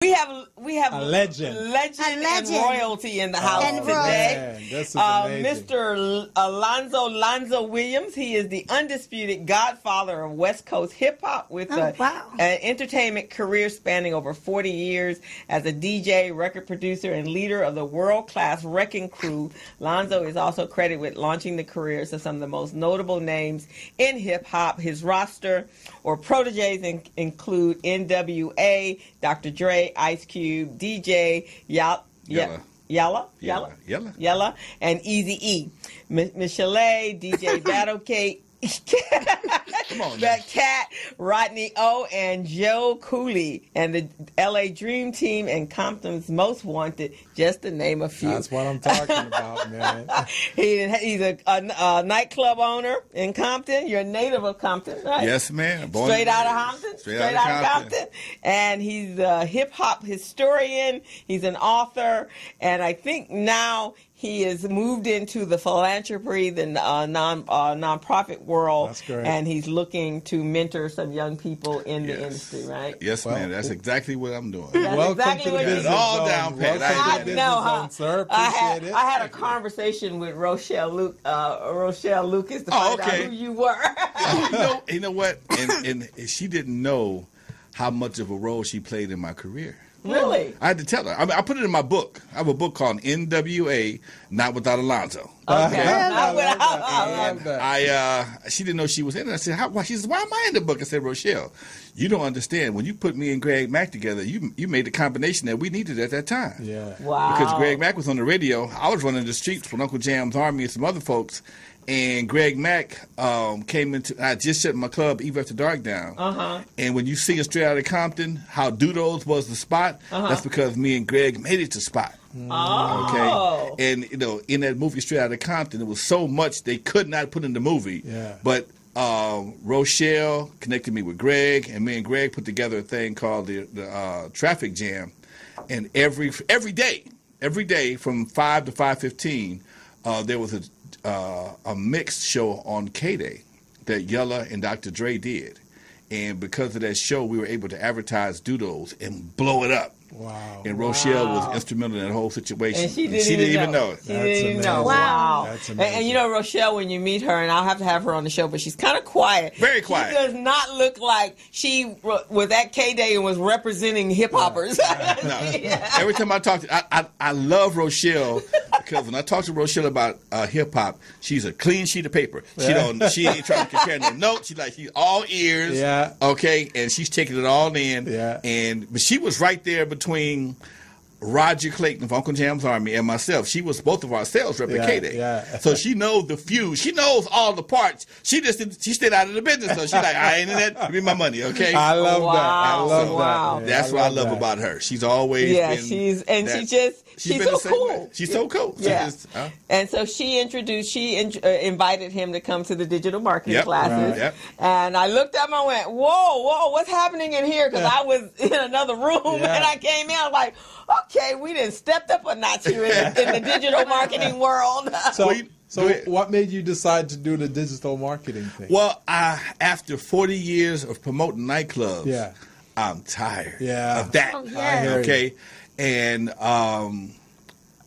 We have a legend and royalty in the house today. Man, this is amazing. Mr. Lonzo Williams. He is the undisputed godfather of West Coast hip hop with an entertainment career spanning over 40 years as a DJ, record producer, and leader of the World Class Wreckin Cru. Lonzo is also credited with launching the careers of some of the most notable names in hip hop. His roster or protegees include N.W.A, Dr. Dre, Ice Cube, DJ Yella, and Eazy E. Michel'le, DJ Battlecat, Battlecat, Rodney-O Joe Cooley, and the L.A. Dream Team and Compton's Most Wanted, just to name a few. That's what I'm talking about, man. He's a nightclub owner in Compton. You're a native of Compton, right? Yes, ma'am. Straight out of Compton. Straight out of Compton. And he's a hip-hop historian. He's an author. And I think now he has moved into the philanthropy, the nonprofit world. That's great. And he's looking to mentor some young people in the industry, right? Yes, ma'am. That's exactly what I'm doing. Welcome to the business zone. All down pat. I know, huh? Sir. Appreciate it. I had a conversation with Rochelle Lucas to find out who you were. You know what? And she didn't know how much of a role she played in my career. Really? I had to tell her. I mean, I put it in my book. I have a book called N.W.A, Not Without Alonzo. Okay. She didn't know she was in it. I said, she said, why am I in the book? I said, Rochelle, you don't understand. When you put me and Greg Mack together, you made the combination that we needed at that time. Yeah. Wow. Because Greg Mack was on the radio. I was running the streets with Uncle Jam's Army and some other folks. And Greg Mack came into. I just shut my club Eve After Dark down. And when you see us straight out of Compton, how Doodles was the spot. That's because me and Greg made it to spot. Oh. Okay. And in that movie Straight Out of Compton, there was so much they could not put in the movie. Yeah. But Rochelle connected me with Greg, and me and Greg put together a thing called the Traffic Jam. And every day from 5 to 5:15, there was a mixed show on K-Day that Yella and Dr. Dre did. And because of that show, we were able to advertise Doodles and blow it up. Wow. And Rochelle was instrumental in that whole situation. And she didn't even know it. She didn't even know. Wow. That's amazing. And you know, Rochelle, when you meet her, and I'll have to have her on the show, but she's kind of quiet. Very quiet. She does not look like she was at K-Day and was representing hip-hoppers. No. Every time I talk to I love Rochelle because when I talk to Rochelle about hip-hop, she's a clean sheet of paper. She ain't trying to compare no notes. She's all ears. Yeah. Okay, and she's taking it all in. Yeah. But she was right there between Roger Clayton of Uncle Jam's Army and myself. She was both of our sales rep at K-Day. Yeah. So she knows the few. She knows all the parts. She stayed out of the business. So she's like, I ain't in that. Give me my money, okay? I love that. I love Wow. that. That's what I love about her. She's always been she's so cool. She's so cool. Yeah. And so she invited him to come to the digital marketing classes. Yep. And I looked up and I went, whoa, what's happening in here? Because I was in another room and I came in, I was like, okay, we done stepped up a notch here in the digital marketing world. So what made you decide to do the digital marketing thing? Well, after 40 years of promoting nightclubs, I'm tired of that. Oh, yeah. Okay. And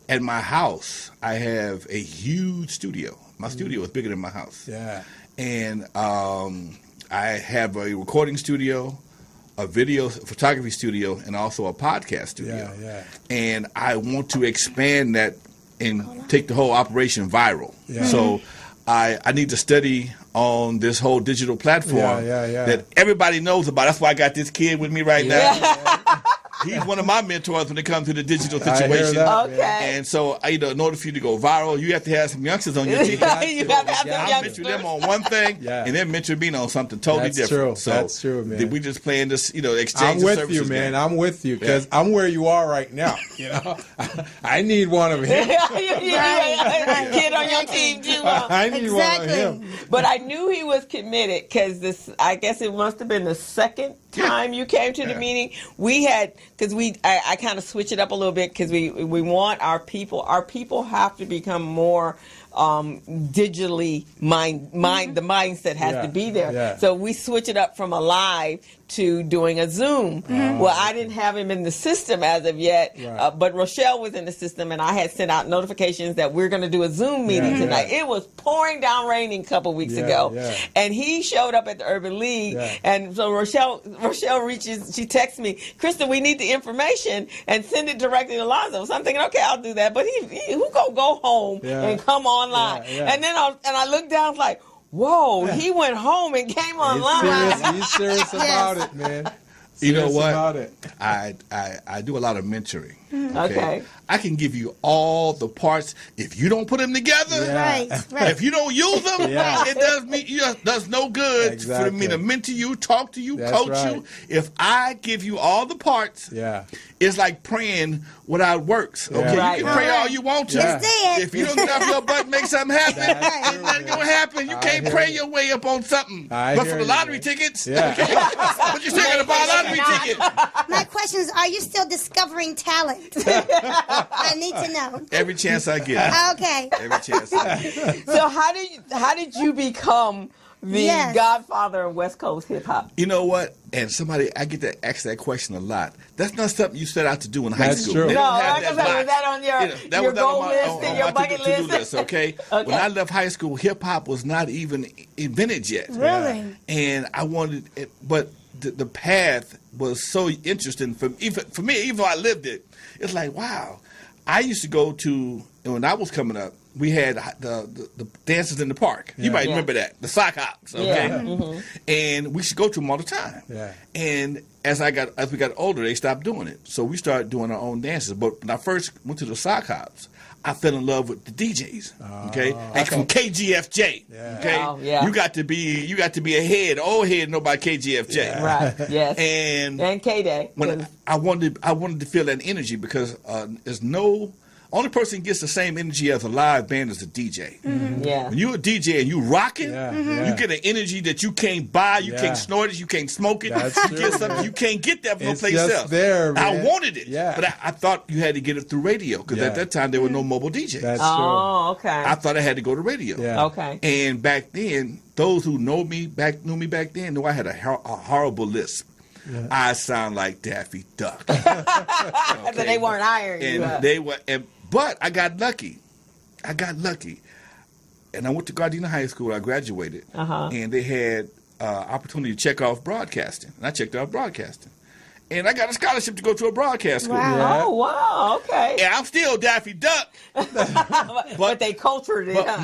at my house, I have a huge studio. My studio is bigger than my house. Yeah. And I have a recording studio, a video photography studio, and also a podcast studio. Yeah. And I want to expand that and take the whole operation viral. Yeah. So I need to study on this whole digital platform that everybody knows about. That's why I got this kid with me right now. He's one of my mentors when it comes to the digital situation. And so, in order for you to go viral, you have to have some youngsters on your team. You have to have some I'll mentor them on one thing, and then mentor me on something totally different. So that's true, man. We just playing this, exchange. I'm with you, man. I'm with you because I'm where you are right now. I need one of him. Kid on your team too. I need one of him. But I knew he was committed because I guess it must have been the second time you came to the meeting. We had, because I kind of switch it up a little bit because we want our people have to become more digitally the mindset has to be there. Yeah. So we switch it up from a live to doing a Zoom. Well, I didn't have him in the system as of yet, but Rochelle was in the system, and I had sent out notifications that we're going to do a Zoom meeting tonight. It was pouring down raining a couple weeks ago, and he showed up at the Urban League, and so Rochelle reaches, she texts me, Krista, we need the information, and send it directly to Lonzo. So I'm thinking, okay, I'll do that, but who gonna go home and come online? And then I looked down, like, whoa, he went home and came online. He's serious about it, man. You know what? About it. I do a lot of mentoring. Okay. I can give you all the parts. If you don't put them together, if you don't use them, it does no good for me to mentor you, talk to you, coach you. If I give you all the parts, it's like praying without works. Okay, you can pray all you want to. If you don't get off your butt and make something happen, ain't nothing gonna happen. You can't pray your way up on something. But for the lottery tickets, okay, what you still gonna buy a lottery ticket? My question is, are you still discovering talent? I need to know. Every chance I get. Okay. Every chance I get. So how did you become the godfather of West Coast hip hop? You know what? And I get to ask that question a lot. That's not something you set out to do in high school. True. No, like I said, was that on your goal list and your bucket list? Okay? When I left high school, hip hop was not even invented yet. Really? And I wanted it, but the path was so interesting for me, even though I lived it. It's like, wow. I used to go to, when I was coming up, we had the dances in the park. You might remember that. The sock hops, okay? And we should go to them all the time. And as we got older, they stopped doing it. So we started doing our own dances. But when I first went to the sock hops, I fell in love with the DJs. Okay? And from KGFJ. Okay? You got to be ahead, old head, know about KGFJ. Right. Yes. And K-Day. When I wanted to feel that energy, because there's no only person who gets the same energy as a live band is a DJ. When you're a DJ and you rocking, you get an energy that you can't buy, you can't snort it, you can't smoke it. You get something you can't get that from no place else. There, man. I wanted it, but I thought you had to get it through radio, because at that time there were no mobile DJs. That's true. Okay. I thought I had to go to radio. Okay. And back then, those who knew me back then knew I had a horrible lisp. I sound like Daffy Duck. So they weren't ironing you up. They were. But I got lucky. And I went to Gardena High School. I graduated. And they had opportunity to check off broadcasting. And I checked off broadcasting. And I got a scholarship to go to a broadcast school. Wow. Oh, wow. Okay. And I'm still Daffy Duck. but they cultured it. But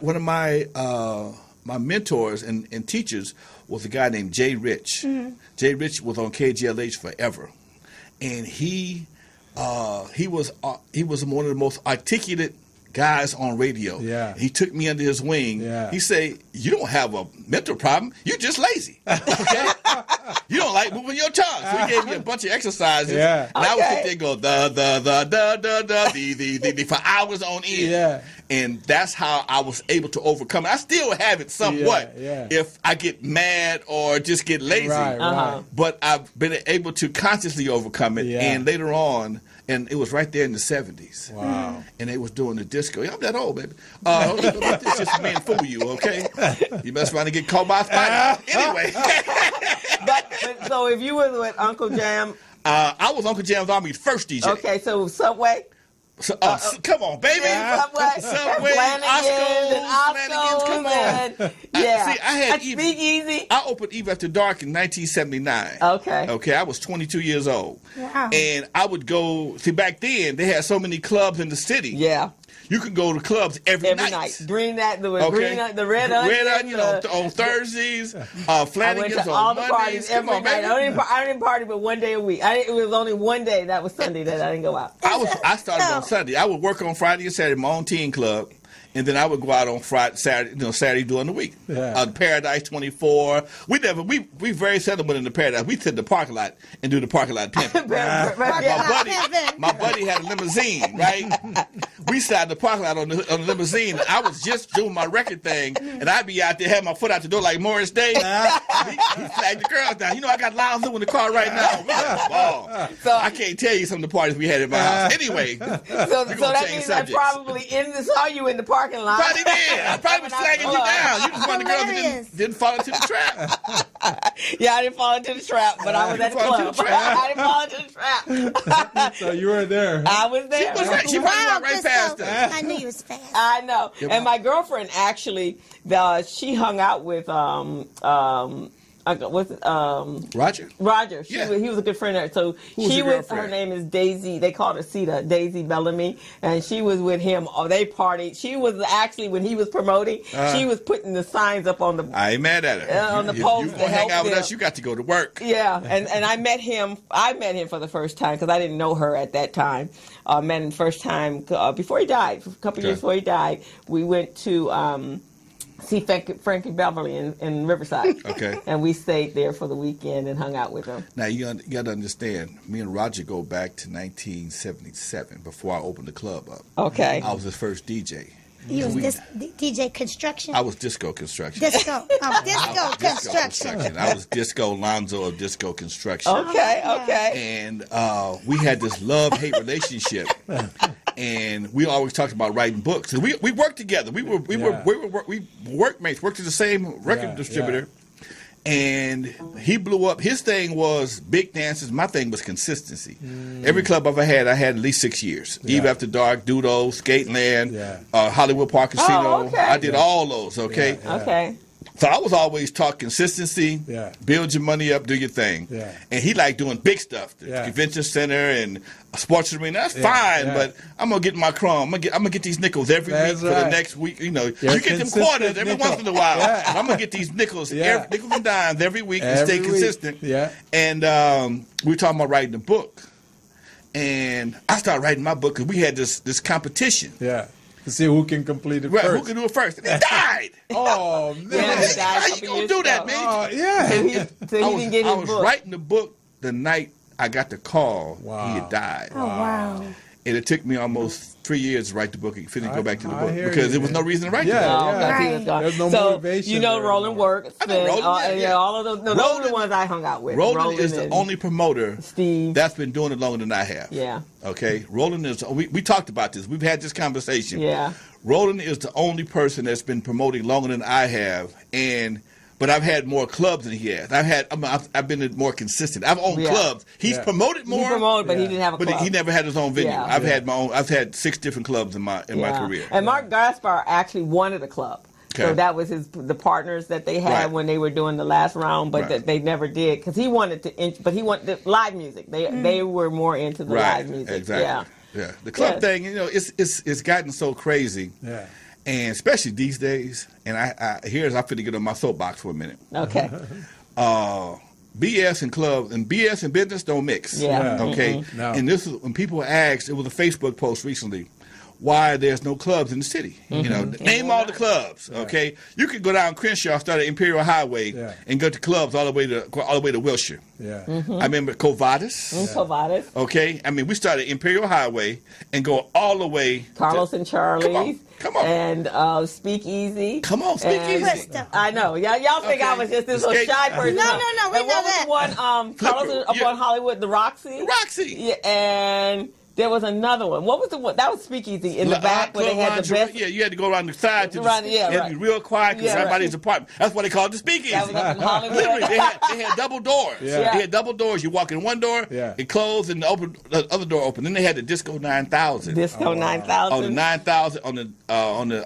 one of my mentors and teachers was a guy named Jay Rich. Jay Rich was on KGLH forever. And he was one of the most articulate guys on radio. He took me under his wing. He said, you don't have a mental problem, you're just lazy. Okay? You don't like moving your tongue. So he gave me a bunch of exercises. And I would sit there and go the for hours on end. And that's how I was able to overcome it. I still have it somewhat if I get mad or just get lazy. But I've been able to consciously overcome it. And later on, and it was right there in the 70s. Wow. And they was doing the disco. I'm that old, baby. It's just me and fool you, okay? You mess around and get caught by a spider. Anyway. but so if you were with Uncle Jam. I was Uncle Jam's Army's first DJ. Okay, so Subway? So, come on, baby. Subway, Oscars, come on. See, I had Speakeasy. I opened Eve After Dark in 1979. Okay, I was 22 years old. Wow. And I would go, see, back then, they had so many clubs in the city. You could go to clubs every night. The Red Onion on Thursdays, Flanagan's on Mondays. Parties every night. I didn't party but one day a week. It was only one day, that was Sunday, that I didn't go out. I started on Sunday. I would work on Friday and Saturday, my own teen club. And then I would go out on Saturday during the week. Paradise 24. We very seldom went in the Paradise. We sit in the parking lot and do the parking lot pimping. My buddy had a limousine, right? We sat in the parking lot on the limousine. I was just doing my record thing, and I'd be out there, had my foot out the door like Morris Day. He flagged the girls down. You know, I got Lonzo in the car right now. So I can't tell you some of the parties we had in my house. Anyway, so that means I probably saw you in the party parking lot. Probably did. I probably was flagging you down. You just one of the girls that didn't fall into the trap. Yeah, I didn't fall into the trap, but I was at the club. I didn't fall into the trap. So you were there. I was there. She was right. She probably walked right past us. I knew you was fast. I know. And my girlfriend actually, she hung out with Roger. Roger. He was a good friend of hers. So she was. girlfriend? Her name is Daisy. They called her Sita, Daisy Bellamy, and she was with him. Oh, they partied. She was actually when he was promoting. She was putting the signs up on the. I ain't mad at her. On the post You to help hang out with them. us. You got to go to work. Yeah, and I met him. I met him for the first time because I didn't know her at that time. Met him the first time before he died. A couple years before he died, we went to. See Frankie Beverly in Riverside. Okay. And we stayed there for the weekend and hung out with him. Now, you got to understand, me and Roger go back to 1977 before I opened the club up. Okay. I was his first DJ. You was DJ Construction? I was Disco Construction. Disco. Oh, Disco Construction. I was Disco Lonzo of Disco Construction. Okay. And we had this love-hate relationship. And we always talked about writing books. And we worked together. We workmates, worked at the same record distributor. And he blew up. His thing was big dances. My thing was consistency. Every club I had at least 6 years. Eve After Dark, Dudo, Skateland, Hollywood Park Casino. I did all those, okay? Okay. So I was always taught consistency, build your money up, do your thing. And he liked doing big stuff, the convention center and a sports arena. That's fine, but I'm going to get my crumb. I'm going to get these nickels every week for the next week. You know, you get them quarters every once in a while. I'm going to get these nickels, nickels and dimes every week and stay consistent. And we were talking about writing a book. And I started writing my book because we had this competition. To see who can complete it first. Who can do it first. And he died. Oh, man. How you going to do that, man? So he didn't get his book. I was writing the book the night I got the call. He had died. Oh, wow. And it took me almost 3 years to write the book and go back to the book because there was no reason to write the book. There's no motivation. You know, Roland works. I know Roland. All of those. Those are the ones I hung out with. Roland is the only promoter Steve that's been doing it longer than I have. Yeah. Okay. Roland is. We talked about this. We've had this conversation. Yeah. Roland is the only person that's been promoting longer than I have, but I've had more clubs than he has. I've been more consistent. I've owned clubs. He's promoted more. He promoted, but he didn't have a club. But he never had his own venue. I've had my own. I've had 6 different clubs in my career. And Mark Gaspar actually wanted a club. Okay. So that was the partners that they had when they were doing the last round, but that they never did because he wanted but he wanted the live music. They were more into the live music. Exactly. Yeah. The club thing, it's gotten so crazy. Yeah. And especially these days, and I'm finna get on my soapbox for a minute. Okay. BS and club and BS and business don't mix. Yeah. Okay. Mm-hmm. No. And this is when people asked. It was a Facebook post recently. Why there's no clubs in the city? Mm-hmm. You know, name all the clubs. Okay, you could go down Crenshaw, start at Imperial Highway, and go to clubs all the way to Wilshire. Yeah, I remember Covadis. Covadis. Okay, I mean we started Imperial Highway and go all the way. Carlos and Charlie's. Come on. And Speakeasy. Come on, Speakeasy. I know. Y'all think I was just this little shy person. No, we know that. What was the one? Carlos up on Hollywood, the Roxy. Yeah, and. There was another one. What was the one? That was Speakeasy in the back where they had the best. Yeah, you had to go around the side to be real quiet because everybody's apartment. That's what they called the Speakeasy. That was up in Hollywood. Literally, they had double doors. Yeah. They had double doors. You walk in one door, it closed, and the other door open. Then they had the Disco 9000. Disco 9000. On the 9000 on the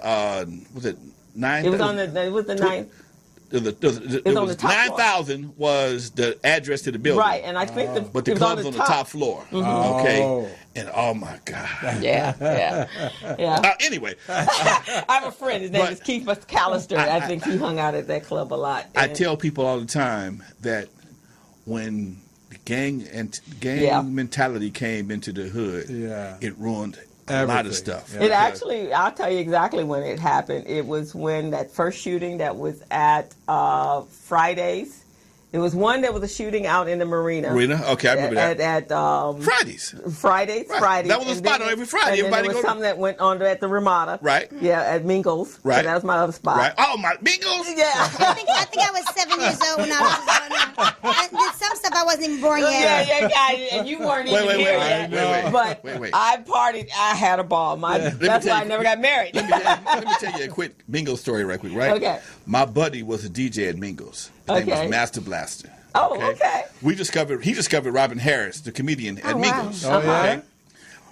was it 9? It was on the. It was the 9. It was 9,000 was the address to the building. Right, and I think but the club's on the top floor. Mm-hmm. Okay. And oh my God. Yeah. Anyway. I have a friend, his name is Keith McAllister. I think he hung out at that club a lot. I tell people all the time that when the gang mentality came into the hood, it ruined a lot of stuff. It actually, I'll tell you exactly when it happened. It was when that first shooting that was at Fridays It was one that was a shooting out in the marina. Okay, I remember that. At Fridays. Fridays. That was a spot on every Friday. And then there was something that went on at the Ramada. Right. Yeah, at Mingles. Right. So that was my other spot. Right. Oh, my Mingles? Yeah. I think I was 7 years old when I was I did some stuff I wasn't even born yet. Yeah, and you weren't even here yet. But I partied. I had a ball. That's why I never got married. Let me tell you a quick Mingles story right quick, right? Okay. My buddy was a DJ at Mingles. His name was Master Blaster. Oh, okay. He discovered Robin Harris, the comedian, at Mingles. Wow. Okay.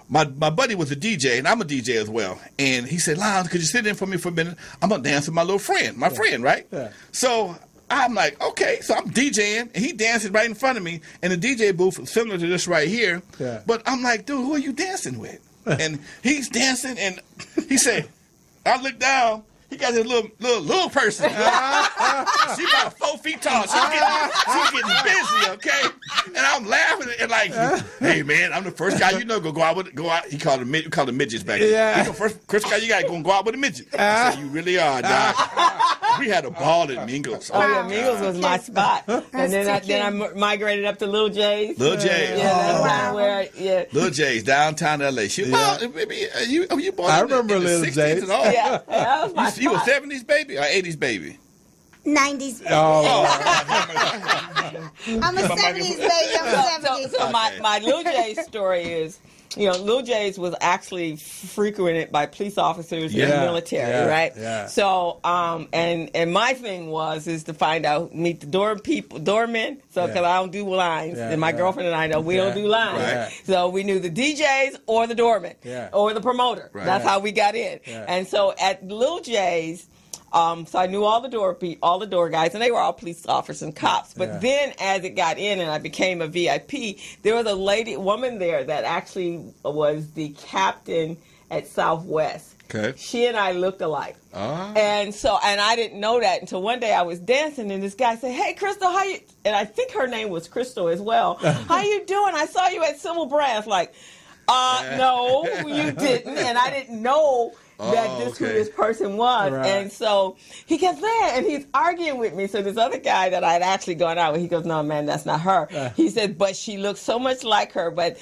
My buddy was a DJ, and I'm a DJ as well. And he said, Lon, could you sit in for me for a minute? I'm going to dance with my little friend, friend, right? Yeah. So I'm like, okay. So I'm DJing, and he dancing right in front of me. And the DJ booth was similar to this right here. Yeah. But I'm like, dude, who are you dancing with? And he's dancing, and he said, I look down. He got this little person. She about 4 feet tall. She's getting busy, okay? And I'm laughing and like, hey man, I'm the first guy you know go out. He called them midgets back then. Yeah. He's the first guy you got go out with a midget. I said, you really are, Doc. We had a ball at Mingles. Oh yeah, Mingles was my spot. And then I migrated up to Lil J's. Lil J's. Yeah, that's kind of where. Lil J's downtown LA. Baby, you born I in remember the Lil 60s J's. and all. Yeah, that was my You a 70s baby or 80s baby? 90s baby. I'm a 70s baby. I'm 70s. So my Lil J's story is, Lil J's was actually frequented by police officers and the military, right? Yeah. So, and my thing is to meet the doormen. So, because I don't do lines, and my girlfriend and I know we don't do lines. Right. So we knew the DJs or the doorman or the promoter. Right. That's how we got in. Yeah. And so at Lil J's. So I knew all the door guys, and they were all police officers and cops. But then, as it got in, and I became a VIP, there was a woman there that actually was the captain at Southwest. Okay. She and I looked alike. And I didn't know that until one day I was dancing, and this guy said, "Hey, Crystal, how you?" And I think her name was Crystal as well. How you doing? I saw you at Civil Brass. Like, no, you didn't, and I didn't know that who this person was. Right. And so he gets there and he's arguing with me. So this other guy that I'd actually gone out with, he goes, no, man, that's not her. He said, but she looks so much like her, but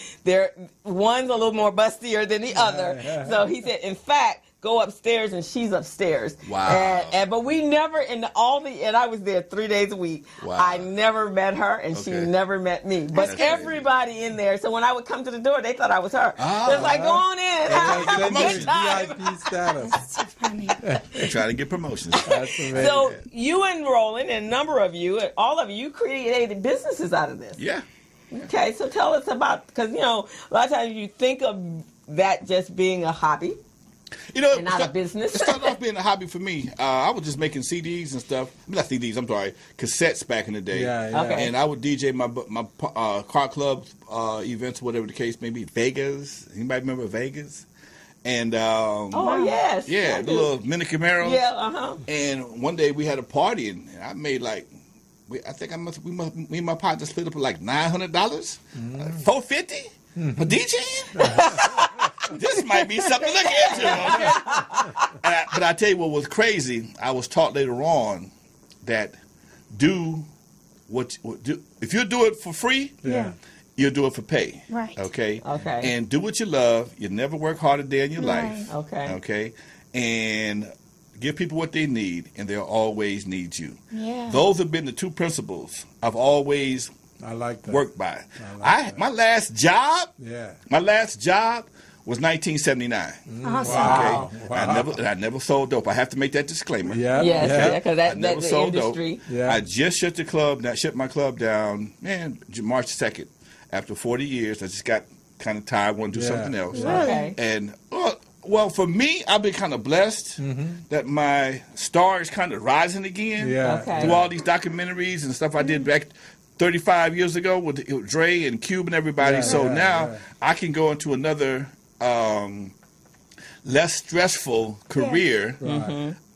one's a little more bustier than the other. So he said, in fact, go upstairs, and she's upstairs. Wow. But we never, and I was there 3 days a week. Wow. I never met her, and she never met me. But that's everybody crazy. In there, so when I would come to the door, they thought I was her. They're like, go on in. VIP status. That's too funny. Trying to get promotions. So you and Roland, and a number of you, all of you created businesses out of this. Yeah. Okay, so tell us about, because, a lot of times you think of that just being a hobby. And not a business. It started off being a hobby for me. I was just making CDs and stuff. Not CDs, I'm sorry, cassettes back in the day. Okay. And I would DJ my car club events, whatever the case may be. Vegas. Anybody remember Vegas? And yes. Yeah, the little mini Camaros. Yeah, And one day we had a party, and I made me and my partner split up like $900, $450 for DJing. This might be something to look into. Okay? But I tell you what was crazy. I was taught later on that if you do it for free, you'll do it for pay. Right. Okay. And do what you love. You never work hard a day in your life. Okay. And give people what they need, and they'll always need you. Yeah. Those have been the two principles I've always worked by. My last job. My last job was 1979. Awesome. Wow. Okay. I never sold dope. I have to make that disclaimer. Because I never that's sold the industry. dope. I just shut my club down, March 2nd. After 40 years, I just got kind of tired, want to do something else. Okay. And well, for me, I've been kind of blessed that my star is kind of rising again through all these documentaries and stuff I did back 35 years ago with Dre and Cube and everybody. Now I can go into another less stressful career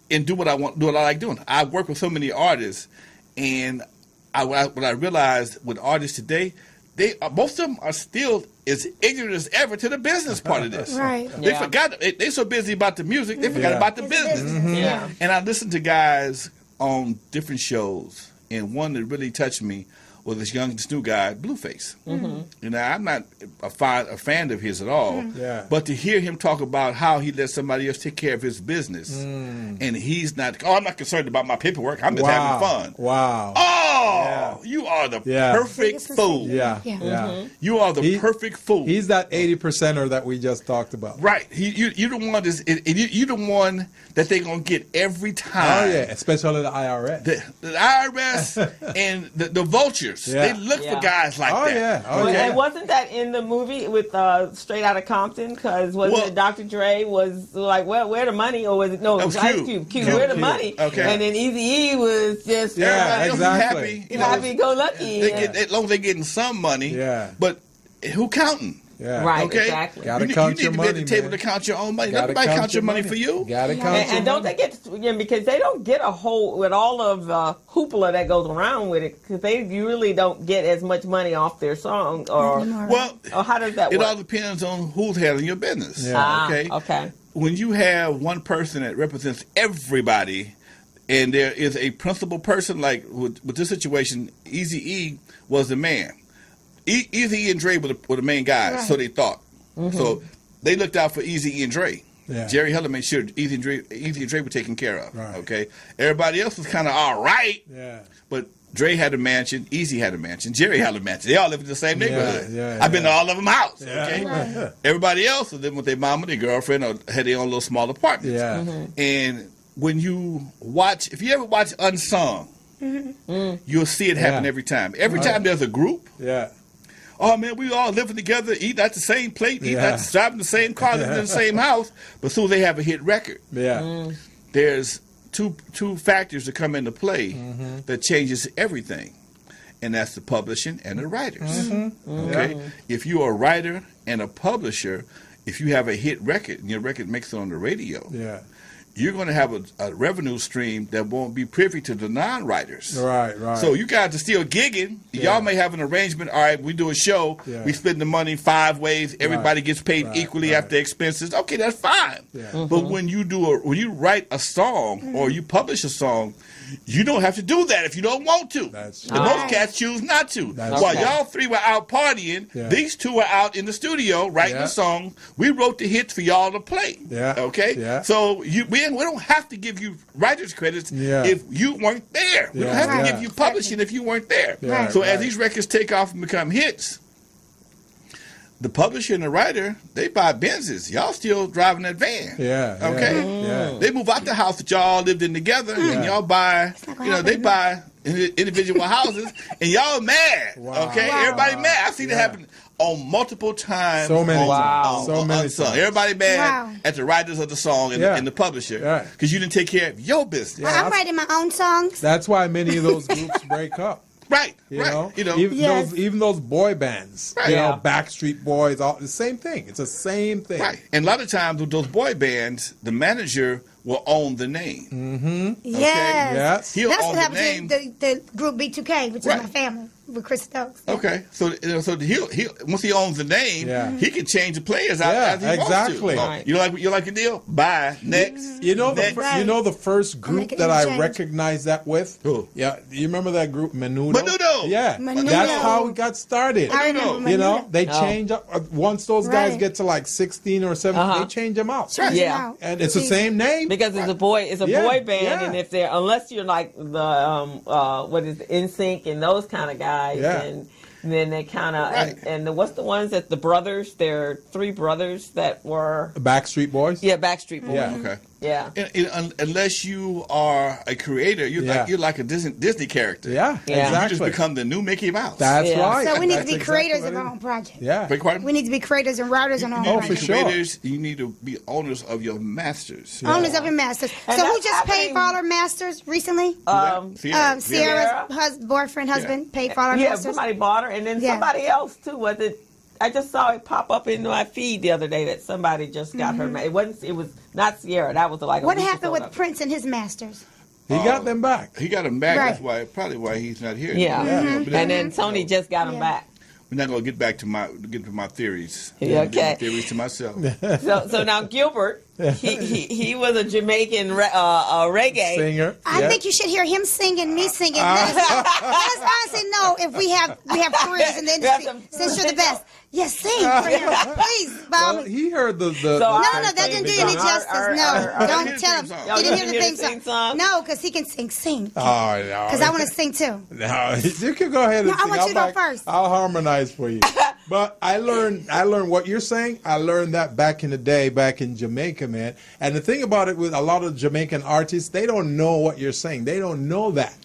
and do what I want, do what I like doing. I work with so many artists, and what I realized with artists today, most of them are still as ignorant as ever to the business part of this. Right. They forgot. They're so busy about the music, they forgot about the business. Yeah. And I listen to guys on different shows, and one that really touched me was this new guy, Blueface. You know, I'm not a fan of his at all, but to hear him talk about how he let somebody else take care of his business, and he's not, I'm not concerned about my paperwork, I'm just having fun. Wow. Oh, you are the perfect fool. You are the perfect fool. He's that 80%er that we just talked about. Right. You're the one you're the one that they're going to get every time. Oh, yeah, especially the IRS. The IRS and the vultures. They look for guys like that. And wasn't that in the movie with Straight Outta Compton? Because wasn't it Dr. Dre was like, well, where the money? Or was it, no, it was Ice Cube. Where the money? Okay. And then Eazy E was just happy. Happy-go-lucky. As long as they're getting some money. But who counting? Yeah. Right, okay. Exactly. Gotta count your money. You need to be at the table to count your own money. Nobody count your money for you. Gotta count your money. And don't they get because they don't get a whole with all of the hoopla that goes around with it because you really don't get as much money off their song or how does that work? It all depends on who's handling your business. Okay. When you have one person that represents everybody, and there is a principal person like with this situation, Eazy E was the man. Eazy E and Dre were the main guys, so they thought. So they looked out for Eazy E and Dre. Jerry Heller made sure Eazy and Dre were taken care of. Okay, everybody else was kind of all right. But Dre had a mansion, Eazy had a mansion, Jerry had a mansion. They all lived in the same neighborhood. I've been to all of them house. Okay, everybody else was living with their mama, their girlfriend, or had their own little small apartments. And when you watch, if you ever watch Unsung, you'll see it happen every time. Every time there's a group. Oh man, we all living together, eating at the same plate, driving the same car, living in the same house. But soon as they have a hit record, there's two factors that come into play that changes everything, and that's the publishing and the writers. Okay, if you're a writer and a publisher, if you have a hit record and your record makes it on the radio, you're going to have a revenue stream that won't be privy to the non-writers. Right. So you guys are still gigging. Y'all may have an arrangement. All right, we do a show. We split the money 5 ways. Everybody gets paid equally after expenses. Okay, that's fine. But when you write a song or you publish a song, you don't have to do that if you don't want to. Most cats choose not to. While y'all 3 were out partying, these 2 were out in the studio writing the song. We wrote the hits for y'all to play. Okay? So we don't have to give you writers credits if you weren't there. We don't have to give you publishing if you weren't there. So as these records take off and become hits, the publisher and the writer, they buy Benzes. Y'all still driving that van. They move out the house that y'all lived in together, and y'all buy, they buy individual houses, and y'all mad. Everybody mad. I've seen it happen on multiple times. So many. So many times. Everybody mad at the writers of the song and the publisher because you didn't take care of your business. I'm writing my own songs. That's why many of those groups break up. Even those boy bands, Backstreet Boys, all the same thing. It's the same thing. And a lot of times with those boy bands, the manager will own the name. Yes. He'll That's own what happened the name. to the group B2K, which is my family, with Chris Stokes. So he'll once he owns the name, he can change the players out as he wants to. You like the deal? Bye. Next. You know the first group that I recognized that with? Who? Yeah. You remember that group Menudo? Menudo. Yeah. Menudo. That's how it got started. I remember Menudo. They change up once those guys get to like 16 or 17, they change them out. And it's the same name. Because it's a boy band, and if they're unless you're like the what is it, NSYNC and those kind of guys, and then they kind of and what's the ones that the brothers? There are 3 brothers that were Backstreet Boys. Yeah, Backstreet Boys. Yeah. Okay. Yeah. Unless you are a creator, you're like a Disney character. Exactly. You just become the new Mickey Mouse. That's right. So we need to be creators of our own project. We need to be creators and writers on our own project. Creators, you need to be owners of your masters. Owners of your masters. So who just paid for all our masters recently? Sierra's boyfriend, husband paid for all our masters. Somebody bought her, and then somebody else too. Was it? I just saw it pop up in my feed the other day that somebody just got her. It was not Sierra. That was like. What happened with Prince and his masters? He got them back. He got them back. That's probably why he's not here. And then Tony just got them back. we're not going to get to my theories. Yeah, okay. My theories to myself. So now Gilbert, he was a Jamaican reggae singer. I think you should hear him singing, me singing. Let us honestly know if we have careers in the industry. Since you're the best. Yes, sing for him, please. Well, he heard the no, that didn't do any justice. No, don't tell him. He didn't hear the theme song. No, because he can sing. Oh, no. Because I want to sing too. No, you can go ahead and sing. I want you to go first. I'll harmonize for you. But I learned what you're saying. I learned that back in the day, back in Jamaica, man. And the thing about it with a lot of Jamaican artists, they don't know what you're saying. They don't know that.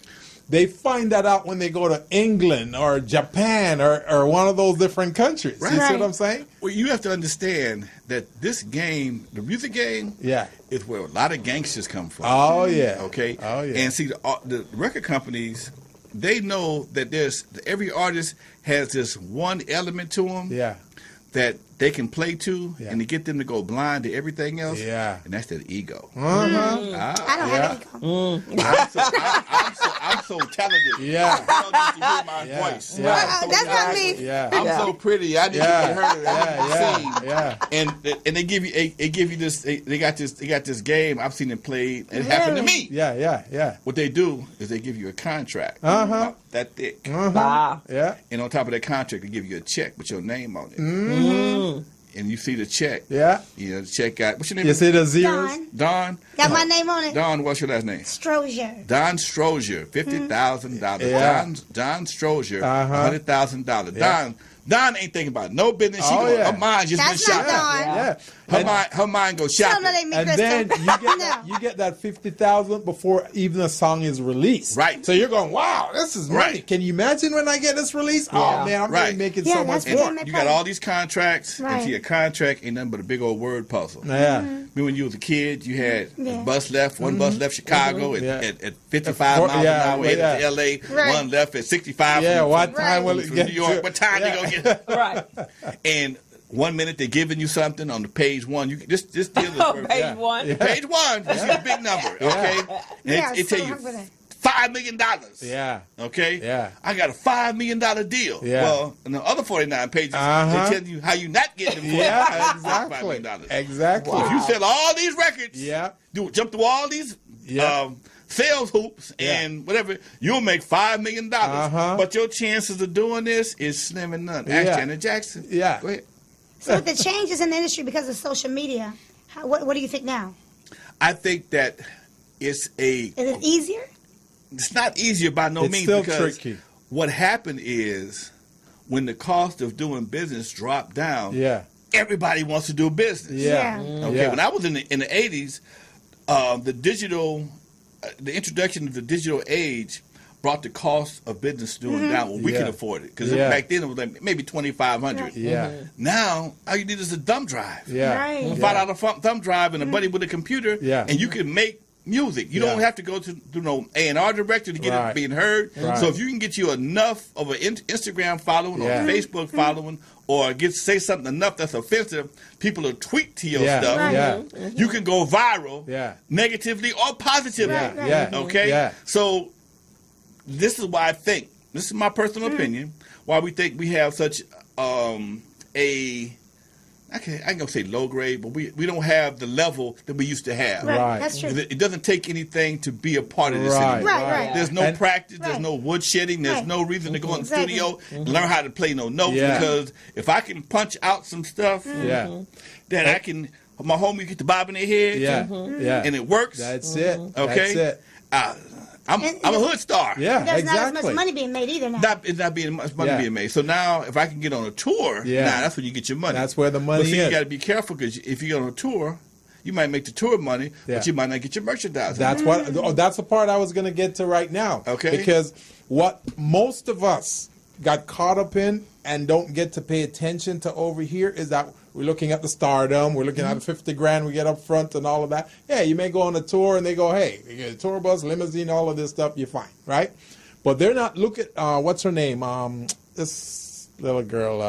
They find that out when they go to England or Japan or one of those different countries. Right. You see what I'm saying? Well, you have to understand that this game, the music game, is where a lot of gangsters come from. Oh, yeah. Okay? Oh, yeah. And see, the record companies, they know that every artist has this one element to them that they can play to, and to get them to go blind to everything else. Yeah. And that's their ego. I don't have an ego. I'm so talented. Yeah. You don't need to hear my voice. Yeah. That's not me. Yeah. I'm so pretty. I need to get heard. Yeah. And they give you this. They got this game. I've seen it played. It happened to me. Yeah. What they do is they give you a contract. About that thick. Yeah. And on top of that contract, they give you a check with your name on it. And you see the check. Yeah. You know, the check got, what's your name? You see the zeros? Don. Got my name on it. Don, what's your last name? Strozier. Don Strozier, $50,000. Yeah. Don Strozier, $100,000. Don ain't thinking about no business. Her mind just been shot. That's not Don. Her mind goes shopping. And then you get that $50,000 before even a song is released. Right. So you're going, wow, this is money. Right. Can you imagine when I get this release? Oh man, I'm going to make it so much more. You got all these contracts, and your contract ain't nothing but a big old word puzzle. Yeah. Remember when you was a kid, you had a bus left, one bus left Chicago at 55 miles an hour headed to LA, one left at 65 what time will it from get New York. What time they going to get? Right. And 1 minute they're giving you something on the page one. You just deal with page one. Yeah. Page one. This is a big number. Okay. And it tell you $5 million. Yeah. Okay. Yeah. I got a $5 million deal. Yeah. Well, in the other 49 pages, they tell you how you not getting them $5 million. Exactly. Wow. If you sell all these records, jump through all these sales hoops and whatever, you'll make $5 million. But your chances of doing this is slim and none. Ask Janet Jackson. Yeah. Go ahead. So with the changes in the industry because of social media, what do you think now? I think that is it easier? It's not easier by no means still because tricky. What happened is when the cost of doing business dropped down, everybody wants to do business. Okay. When I was in the 80s, the introduction of the digital age brought the cost of business doing down when we can afford it. Because back then it was like maybe $2,500. Now all you need is a thumb drive. $5 thumb drive and a buddy with a computer, and you can make music. You don't have to go to no A&R director to get it being heard. So if you can get you enough of an Instagram following or Facebook following, or say something enough that's offensive, people will tweet to your stuff. You can go viral, negatively or positively. Okay. So this is why I think, this is my personal opinion, why we think we have such I ain't gonna say low grade, but we don't have the level that we used to have. Right. That's true. It doesn't take anything to be a part of this anymore. There's no practice, there's no woodshedding, there's no reason to go in the studio and learn how to play no notes because if I can punch out some stuff, then I can. My homie get the bob in their head, and it works. That's it. Okay. That's it. I'm a hood star. Yeah, there's not as much money being made either now. It's not being much money being made. So now, if I can get on a tour, that's when you get your money. That's where the money is. You got to be careful because if you get on a tour, you might make the tour money, but you might not get your merchandise. That's that's the part I was going to get to right now. Okay. Because what most of us got caught up in and don't get to pay attention to over here is that we're looking at the stardom, we're looking at the $50,000 we get up front and all of that. Yeah, you may go on a tour and they go, hey, you get a tour bus, limousine, all of this stuff, you're fine, right? But they're not looking, what's her name? This little girl,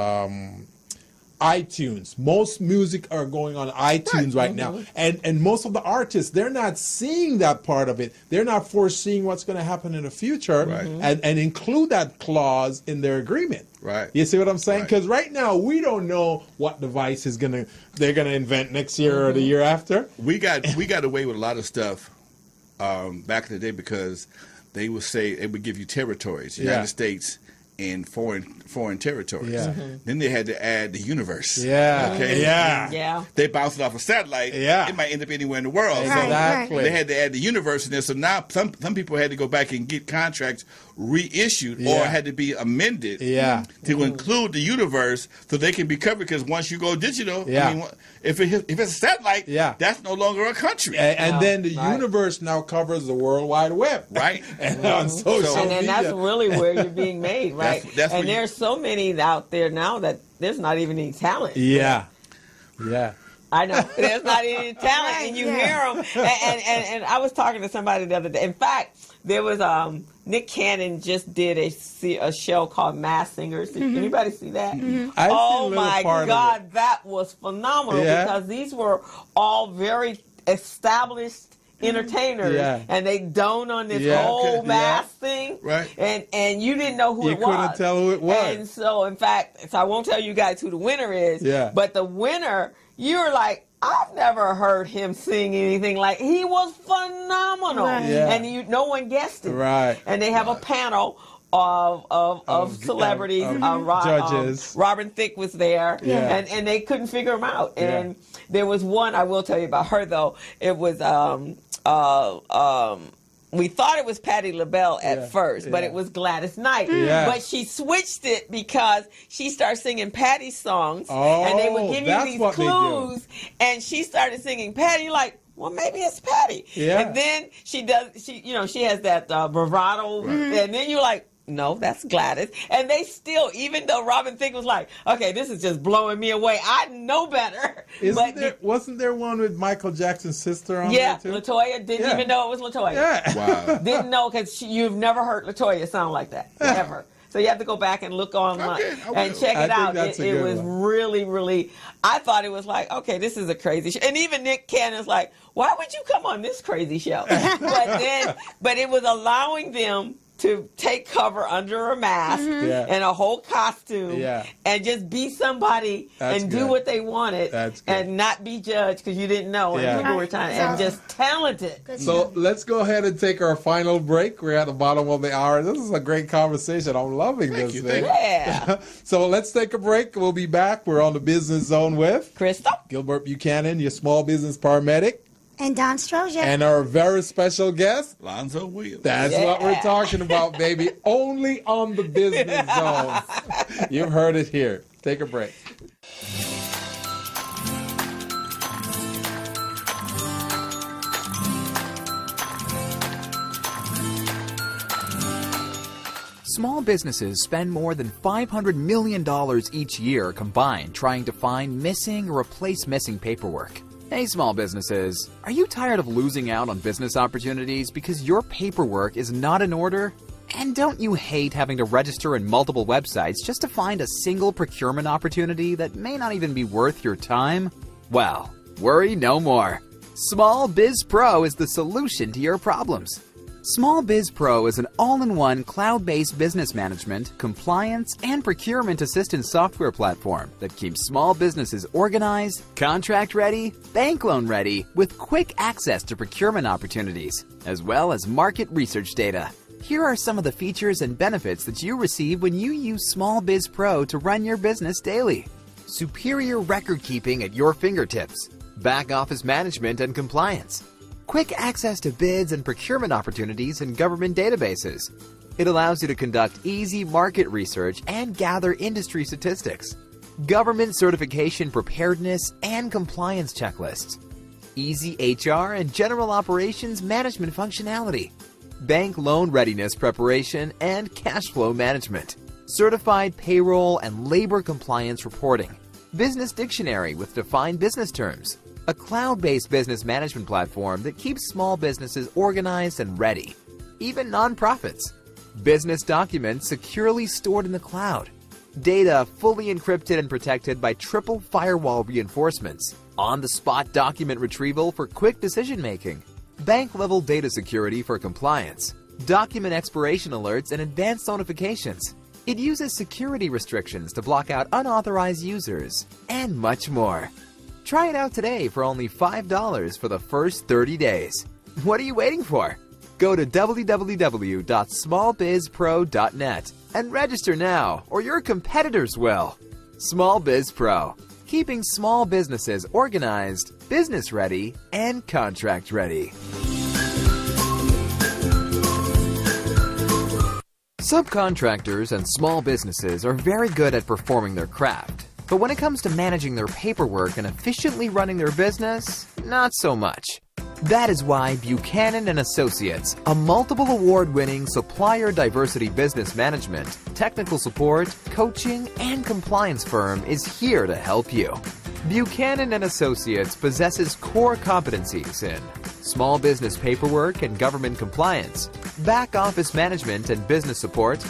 iTunes. Most music are going on iTunes right now. And most of the artists, they're not seeing that part of it. They're not foreseeing what's going to happen in the future and include that clause in their agreement. Right. You see what I'm saying? Because right now we don't know what device they're gonna invent next year or the year after. We got away with a lot of stuff back in the day because they would give you territories, United States and foreign territories. Then they had to add the universe. They bounced it off a satellite. It might end up anywhere in the world. Exactly. So they had to add the universe in there. So now some people had to go back and get contracts reissued or had to be amended to include the universe so they can be covered. Because once you go digital, I mean, if it's a satellite, that's no longer a country. And then the universe now covers the World Wide Web. And on social media. And that's really where you're being made, right? And there's so many out there now that there's not even any talent. I know. There's not any talent, and you hear them. And I was talking to somebody the other day. In fact, there was Nick Cannon just did a show called Mass Singers. Did anybody see that? Oh my God, that was phenomenal because these were all very established entertainers, and they done on this whole mass thing, and you didn't know who it was. You couldn't tell who it was. And so, in fact, I won't tell you guys who the winner is, but the winner, you're like, I've never heard him sing anything like. He was phenomenal, and no one guessed it. And they have a panel of celebrities. Judges. Robin Thicke was there, and they couldn't figure him out. And there was one, I will tell you about her though. It was we thought it was Patti LaBelle at first, but it was Gladys Knight. But she switched it because she started singing Patti's songs, and they would give you these clues, and she started singing Patti. You're like, well, maybe it's Patti. And then she has that bravado, and then you're like, no, that's Gladys. And they still, even though Robin Thicke was like, okay, this is just blowing me away. I know better. Wasn't there one with Michael Jackson's sister on there too? LaToya. Didn't even know it was LaToya. Wow. Didn't know because you've never heard LaToya sound like that, ever. So you have to go back and look online and check it out. It was really, really, I thought it was like, okay, this is a crazy show. And even Nick Cannon's like, why would you come on this crazy show? But it was allowing them to take cover under a mask and a whole costume and just be somebody and do what they wanted and not be judged because you didn't know and people were trying and just talented. So let's go ahead and take our final break. We're at the bottom of the hour. This is a great conversation. I'm loving this thing. So let's take a break. We'll be back. We're on the Business Zone with Crystal, Gilbert Buchanan, your small business paramedic. And Don Strozier. And our very special guest, Lonzo Williams. That's what we're talking about, baby. Only on the Business Zone. You've heard it here. Take a break. Small businesses spend more than $500 million each year combined trying to find missing or replace missing paperwork. Hey small businesses, are you tired of losing out on business opportunities because your paperwork is not in order? And don't you hate having to register in multiple websites just to find a single procurement opportunity that may not even be worth your time? Well, worry no more. Small Biz Pro is the solution to your problems. Small Biz Pro is an all-in-one cloud-based business management, compliance, and procurement assistance software platform that keeps small businesses organized, contract-ready, bank loan-ready, with quick access to procurement opportunities, as well as market research data. Here are some of the features and benefits that you receive when you use Small Biz Pro to run your business daily. Superior record keeping at your fingertips, back office management and compliance, quick access to bids and procurement opportunities in government databases. It allows you to conduct easy market research and gather industry statistics. Government certification preparedness and compliance checklists. Easy HR and general operations management functionality. Bank loan readiness preparation and cash flow management. Certified payroll and labor compliance reporting. Business dictionary with defined business terms. A cloud-based business management platform that keeps small businesses organized and ready, even nonprofits. Business documents securely stored in the cloud. Data fully encrypted and protected by triple firewall reinforcements. On-the-spot document retrieval for quick decision-making. Bank-level data security for compliance. Document expiration alerts and advanced notifications. It uses security restrictions to block out unauthorized users. And much more. Try it out today for only $5 for the first 30 days. What are you waiting for? Go to www.smallbizpro.net and register now, or your competitors will. Small Biz Pro, keeping small businesses organized, business ready, and contract ready. Subcontractors and small businesses are very good at performing their craft. But when it comes to managing their paperwork and efficiently running their business, not so much. That is why Buchanan & Associates, a multiple award-winning supplier diversity business management, technical support, coaching, and compliance firm is here to help you. Buchanan & Associates possesses core competencies in small business paperwork and government compliance, back office management and business support,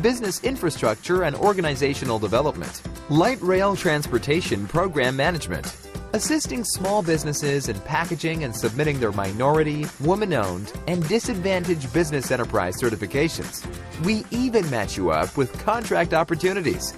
business infrastructure and organizational development, light rail transportation program management, assisting small businesses in packaging and submitting their minority, woman-owned, and disadvantaged business enterprise certifications. We even match you up with contract opportunities.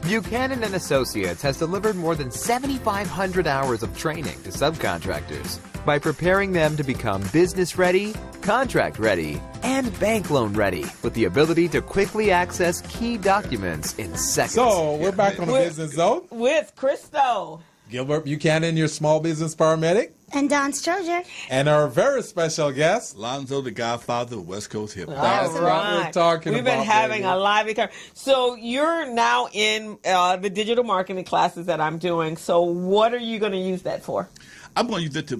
Buchanan & Associates has delivered more than 7,500 hours of training to subcontractors by preparing them to become business ready, contract ready, and bank loan ready with the ability to quickly access key documents in seconds. So, we're back on the Business Zone. With Christo. Gilbert Buchanan, your small business paramedic. And Don Stroger. And our very special guest, Lonzo, the Godfather of West Coast hip hop. That's what we're talking about. We've been having a lively conversation. So you're now in the digital marketing classes that I'm doing. So what are you going to use that for? I'm going to use it to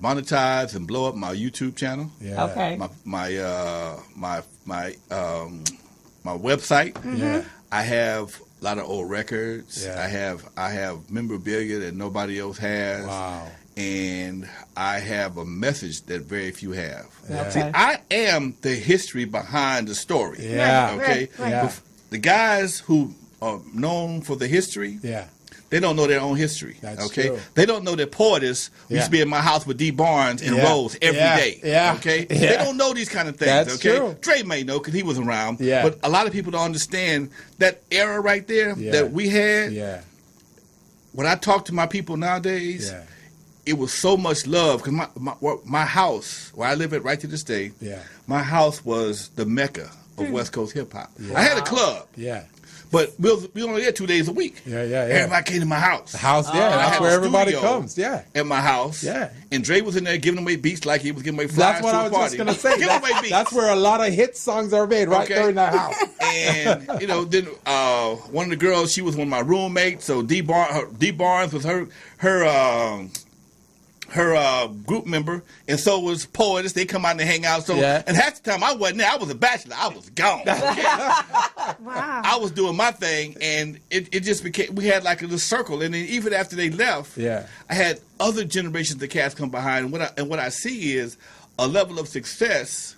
monetize and blow up my YouTube channel. Yeah. Okay. My website. Mm-hmm. Yeah. I have a lot of old records. Yeah. I have memorabilia that nobody else has. Wow. And I have a message that very few have. Yeah. See, I am the history behind the story. Yeah. Okay. Right. Yeah. The guys who are known for the history, Yeah. they don't know their own history. That's okay. true. They don't know that Portis used to be in my house with D. Barnes and Rose every day. Yeah. Okay. Yeah. They don't know these kind of things. That's okay. true. Dre may know because he was around. Yeah. But a lot of people don't understand that era right there that we had. Yeah. When I talk to my people nowadays, Yeah. it was so much love because my house, where I live at right to this day, my house was the mecca of West Coast hip hop. Yeah. I had a club. Yeah. But we only there 2 days a week. Yeah. Everybody came to my house. The house, that's where everybody comes. Yeah. At my house. Yeah. And Dre was in there giving away beats like he was giving away That's flyers what to I a was party. just going to say. Giving away beats. That's where a lot of hit songs are made, right there in that house. And, then one of the girls, she was one of my roommates. So D. Barnes was her group member, and so was Poetess. They come out and hang out. So, and half the time I wasn't there. I was a bachelor. I was gone. Wow. I was doing my thing, and it just became. We had like a little circle, and then even after they left, I had other generations of cats come behind. And what I see is a level of success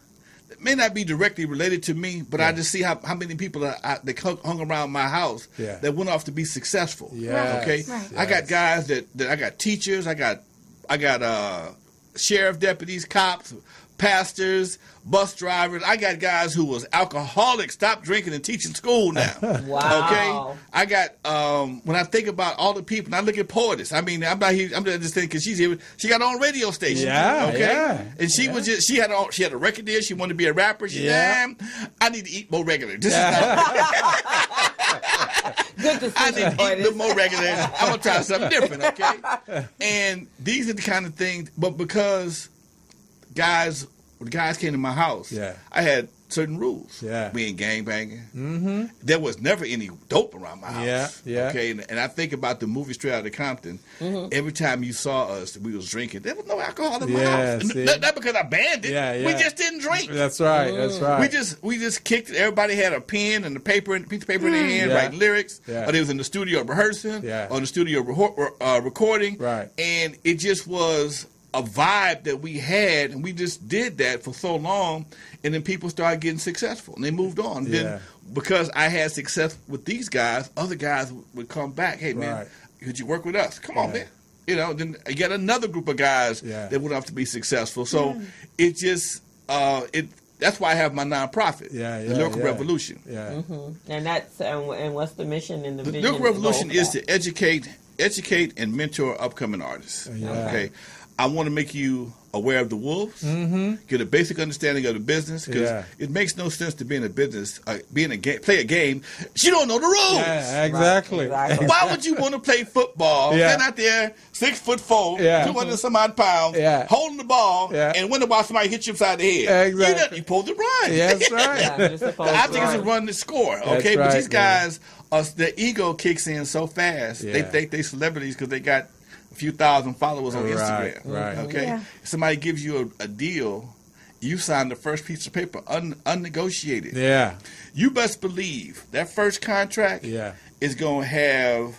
that may not be directly related to me, but I just see how many people that hung around my house that went off to be successful. Yes. Okay, Right. I got guys that I got teachers. I got sheriff deputies, cops, pastors, bus drivers. I got guys who was alcoholics, stopped drinking and teaching school now. Wow. Okay. I got when I think about all the people, and I look at Portis. I mean, I'm just thinking because she's here. She got her own radio station. Yeah. Okay. Yeah. And she was just she had a record deal. She wanted to be a rapper. She said, I need to eat more regular. This is not Good decision, I need to eat a little more regular. I'm gonna try something different, okay? And these are the kind of things, but because when guys came to my house, I had certain rules. Yeah. We ain't gangbanging. Mm-hmm. There was never any dope around my house. Yeah. Okay, and I think about the movie Straight Outta Compton. Mm-hmm. Every time you saw us, we was drinking. There was no alcohol in my house. Not because I banned it. Yeah. We just didn't drink. That's right. That's right. We just kicked it. Everybody had a pen and a piece of paper in their hand, writing lyrics. Yeah. Or they was in the studio rehearsing. Yeah. Or in the studio recording. Right. And it just was a vibe that we had, and we just did that for so long, and then people started getting successful, and they moved on. Yeah. Then because I had success with these guys, other guys would come back. Hey, man, Right. could you work with us? Come on, man. You know, then you get another group of guys that went off to be successful. So it just that's why I have my nonprofit, the Lyrical Revolution. Yeah. And that's and what's the mission in the vision? Lyrical Revolution is to educate and mentor upcoming artists. Okay, I want to make you aware of the wolves, get a basic understanding of the business, because it makes no sense to be in a business, play a game, you don't know the rules. Yeah, exactly. Why would you want to play football, stand out there, 6'4", 200 some odd pounds, holding the ball, and wonder why somebody hit you upside the head? Exactly. You're supposed to run. That's right. The object is to run the score, okay? But these guys, their ego kicks in so fast, they think they celebrities because they got a few thousand followers on Instagram. Right. Okay. If somebody gives you a deal, you sign the first piece of paper unnegotiated. Yeah. You best believe that first contract is gonna have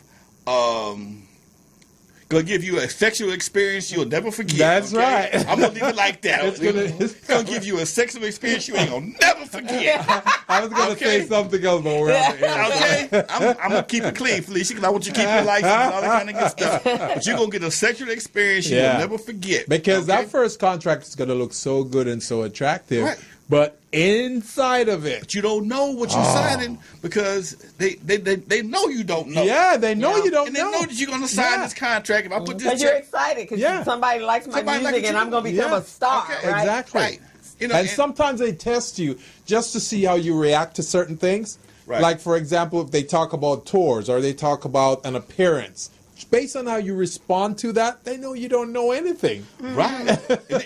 gonna give you a sexual experience you'll never forget. That's right. I'm gonna leave it like that. It's gonna give you a sexual experience you ain't gonna never forget. I was gonna say something else, but we're on the air. Okay, I'm gonna keep it clean, Felicia, because I want you to keep your license and all that kind of good stuff. But you're gonna get a sexual experience you'll never forget. Because that first contract is gonna look so good and so attractive, but inside of it, but you don't know what you're signing because they know you don't know. Yeah, they know you don't and they know that you're gonna sign this contract. If I put this, because you're excited because somebody likes my music and I'm gonna become a star. Okay. Right? Exactly. Right. You know, and sometimes they test you just to see how you react to certain things. Right. Like, for example, if they talk about tours or they talk about an appearance, based on how you respond to that, they know you don't know anything. Right.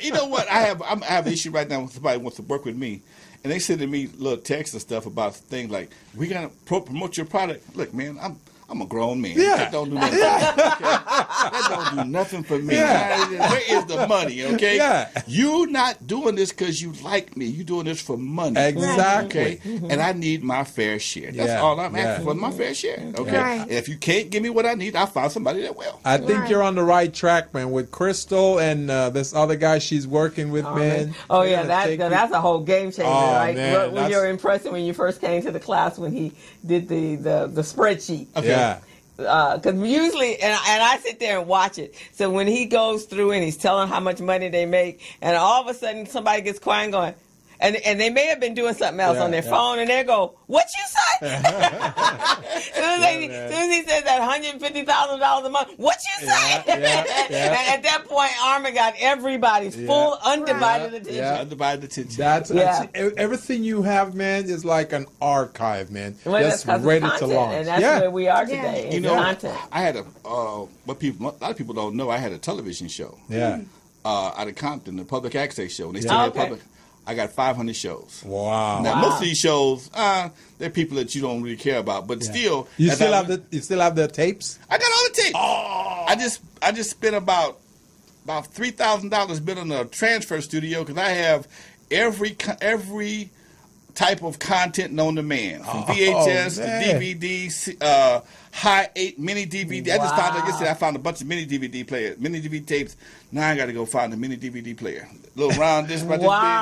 You know what? I have an issue right now with somebody who wants to work with me, and they send me little texts and stuff about things like, "We gotta promote your product." Look, man, I'm a grown man. Yeah. That don't do nothing. That don't do nothing for me. Where is the money? Okay. Yeah. You not doing this because you like me. You doing this for money. Exactly. Okay. And I need my fair share. That's all I'm asking for, my fair share. Okay. Right. And if you can't give me what I need, I'll find somebody that will. I think you're on the right track, man. With Crystal and this other guy she's working with, man. Oh yeah, that's a whole game changer. Like man, what was your impression when you first came to the class when he did the spreadsheet? Okay. Yeah. Because usually, and I sit there and watch it. So when he goes through and he's telling how much money they make, and all of a sudden somebody gets quiet and going, and they may have been doing something else on their phone, and they go, "What you say?" As soon as he says that $150,000 a month, what you say? And at that point, Armin got everybody's full undivided attention. Yeah. Undivided attention. That's everything you have, man, is like an archive, man. Well, just that's ready content, to launch. and that's where we are today. You in know, content. I had a lot of people don't know. I had a television show. Yeah. Out of Compton, the public access show. And they still have public. I got 500 shows. Wow. Now most of these shows, they're people that you don't really care about, but still, you still have the tapes. I got all the tapes. Oh. I just spent about $3,000 building a transfer studio because I have every type of content known to man, from VHS to DVD, high 8 mini DVD. I just found out yesterday. I found a bunch of mini DVD players, mini DVD tapes. Now I got to go find a mini DVD player. Little round this, about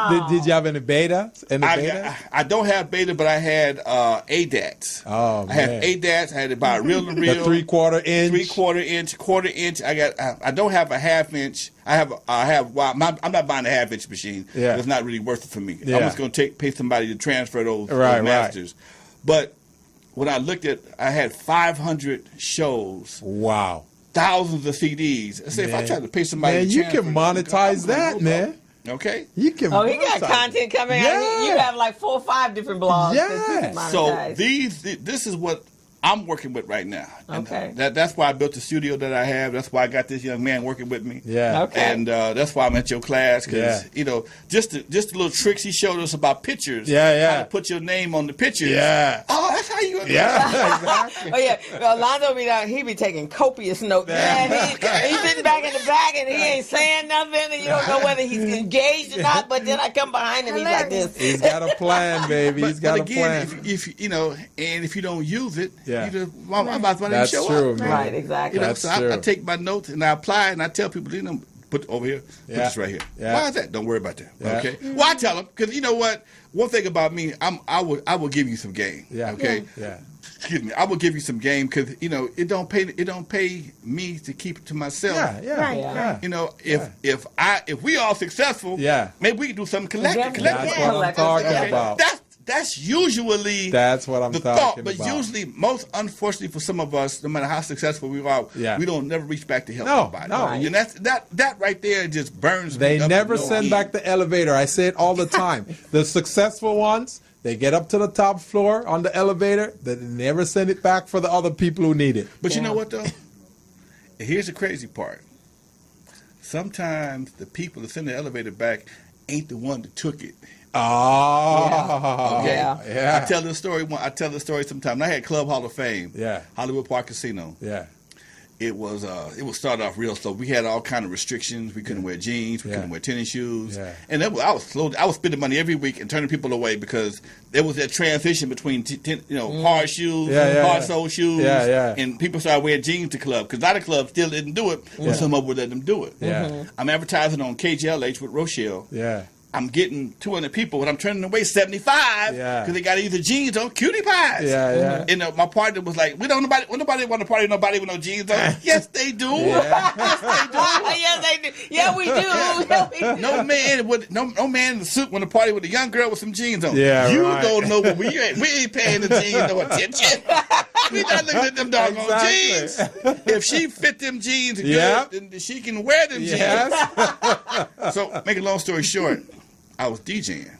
this big. Did you have any beta? I don't have beta, but I had ADATs. Oh, I had ADATs. I had to buy reel to reel. The 3/4 inch. 3/4 inch, 1/4 inch. I don't have a 1/2 inch. I'm not buying a 1/2 inch machine. Yeah. It's not really worth it for me. Yeah. I'm just going to pay somebody to transfer those masters. But when I looked at, I had 500 shows. Wow. Thousands of CDs. I said, if I try to pay somebody, man, you can monetize that, man. Okay. You can. Oh, he got content coming out. You have like 4 or 5 different blogs. Yeah. So this is what I'm working with right now. Okay. And that's why I built the studio that I have. That's why I got this young man working with me. Yeah. Okay. And that's why I'm at your class because just the little tricks he showed us about pictures. Yeah. How to put your name on the pictures. Yeah. Oh, that's how you. Yeah. Exactly. Oh yeah, well, Lonzo be down. He be taking copious notes. Man, he's sitting back in the back and he ain't saying nothing, and you don't know whether he's engaged or not. But then I come behind him, he's like this. He's got a plan, baby. He's got but a again, plan. if you know, and if you don't use it, Yeah. you just, I'm about to That's show true, up. man. Right, exactly. You know, That's so I true. take my notes and I apply and I tell people, you know, put over here, put this right here. Yeah. Why is that? Don't worry about that. Yeah. Okay. Well, I tell them because you know what? One thing about me, I will give you some game. Yeah. Okay. Yeah. Excuse me. I will give you some game because you know it don't pay me to keep it to myself. Yeah. Right. Yeah. You know, if we all successful, maybe we can do something collective. That's what I'm talking about. That's usually what I'm the talking thought, but about. usually, most unfortunately for some of us, no matter how successful we are, we don't never reach back to help nobody. No. And that right there just burns. They me up never to no send end. back the elevator. I say it all the time. The successful ones, they get up to the top floor on the elevator. They never send it back for the other people who need it. But you know what though? Here's the crazy part. Sometimes the people that send the elevator back ain't the one that took it. Oh, Okay. Yeah. I tell this story. I tell the story sometimes. I had Club Hall of Fame. Yeah. Hollywood Park Casino. Yeah. It was started off real slow. We had all kind of restrictions. We couldn't wear jeans. We couldn't wear tennis shoes. Yeah. And I was slow. I was spending money every week and turning people away because there was that transition between hard shoes, hard sole shoes, and people started wearing jeans to club because a lot of clubs still didn't do it, but some of them would let them do it. Yeah. I'm advertising on KGLH with Rochelle. Yeah. I'm getting 200 people, and I'm turning away 75 because they got either jeans or cutie pies. Yeah. And my partner was like, nobody want to party with nobody with no jeans on. Yes, they do. Yes, they do. Yeah, we do. Yeah, we do. No man in the suit want to party with a young girl with some jeans on. Yeah, you right. don't know what we ain't paying the jeans no attention. We not looking at them doggone jeans. If she fit them jeans good, then she can wear them jeans. So, make a long story short, I was DJing,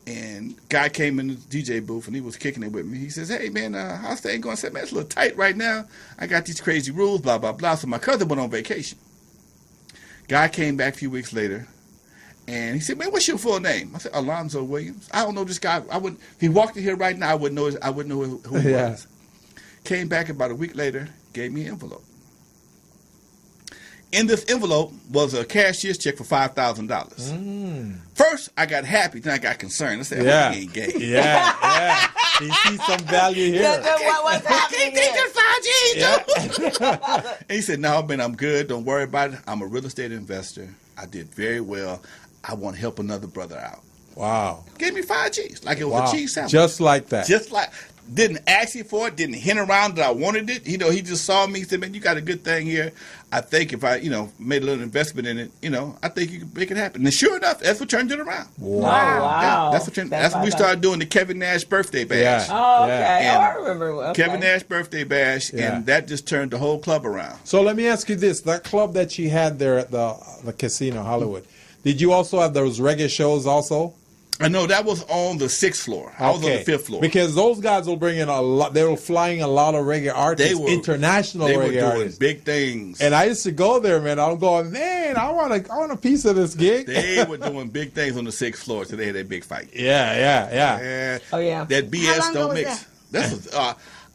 and guy came in the DJ booth, and he was kicking it with me. He says, "Hey, man, how's things going?" I said, "Man, it's a little tight right now. I got these crazy rules, blah, blah, blah." So my cousin went on vacation. Guy came back a few weeks later, and he said, "Man, what's your full name?" I said, "Alonzo Williams." I don't know this guy. If he walked in here right now, I wouldn't know who he was. Came back about a week later, gave me an envelope. In this envelope was a cashier's check for $5,000. First, I got happy. Then I got concerned. I said, "Oh, he ain't gay." Yeah. He sees some value here. What's happening here? And he said, "No, man, I'm good. Don't worry about it. I'm a real estate investor. I did very well. I want to help another brother out." Wow. Gave me 5 G's. Like it was a cheese sandwich. Just like that. Didn't ask you for it, didn't hint around that I wanted it. You know, he just saw me, said, "Man, you got a good thing here. I think if I, made a little investment in it, I think you can make it happen." And sure enough, that's what turned it around. Wow. Yeah, that's when we started doing the Kevin Nash birthday bash. Yeah. Oh, okay. And I remember. Okay. Kevin Nash birthday bash, and that just turned the whole club around. So let me ask you this. That club that you had there at the casino, Hollywood, did you also have those reggae shows also? I know that was on the 6th floor. I was on the 5th floor. Because those guys will bring in a lot. They were flying a lot of reggae artists, international reggae artists. They were doing big things. And I used to go there, man. I'm going, man, I want a piece of this gig. They were doing big things on the 6th floor, so they had that big fight. Yeah. Oh yeah. That BS don't mix.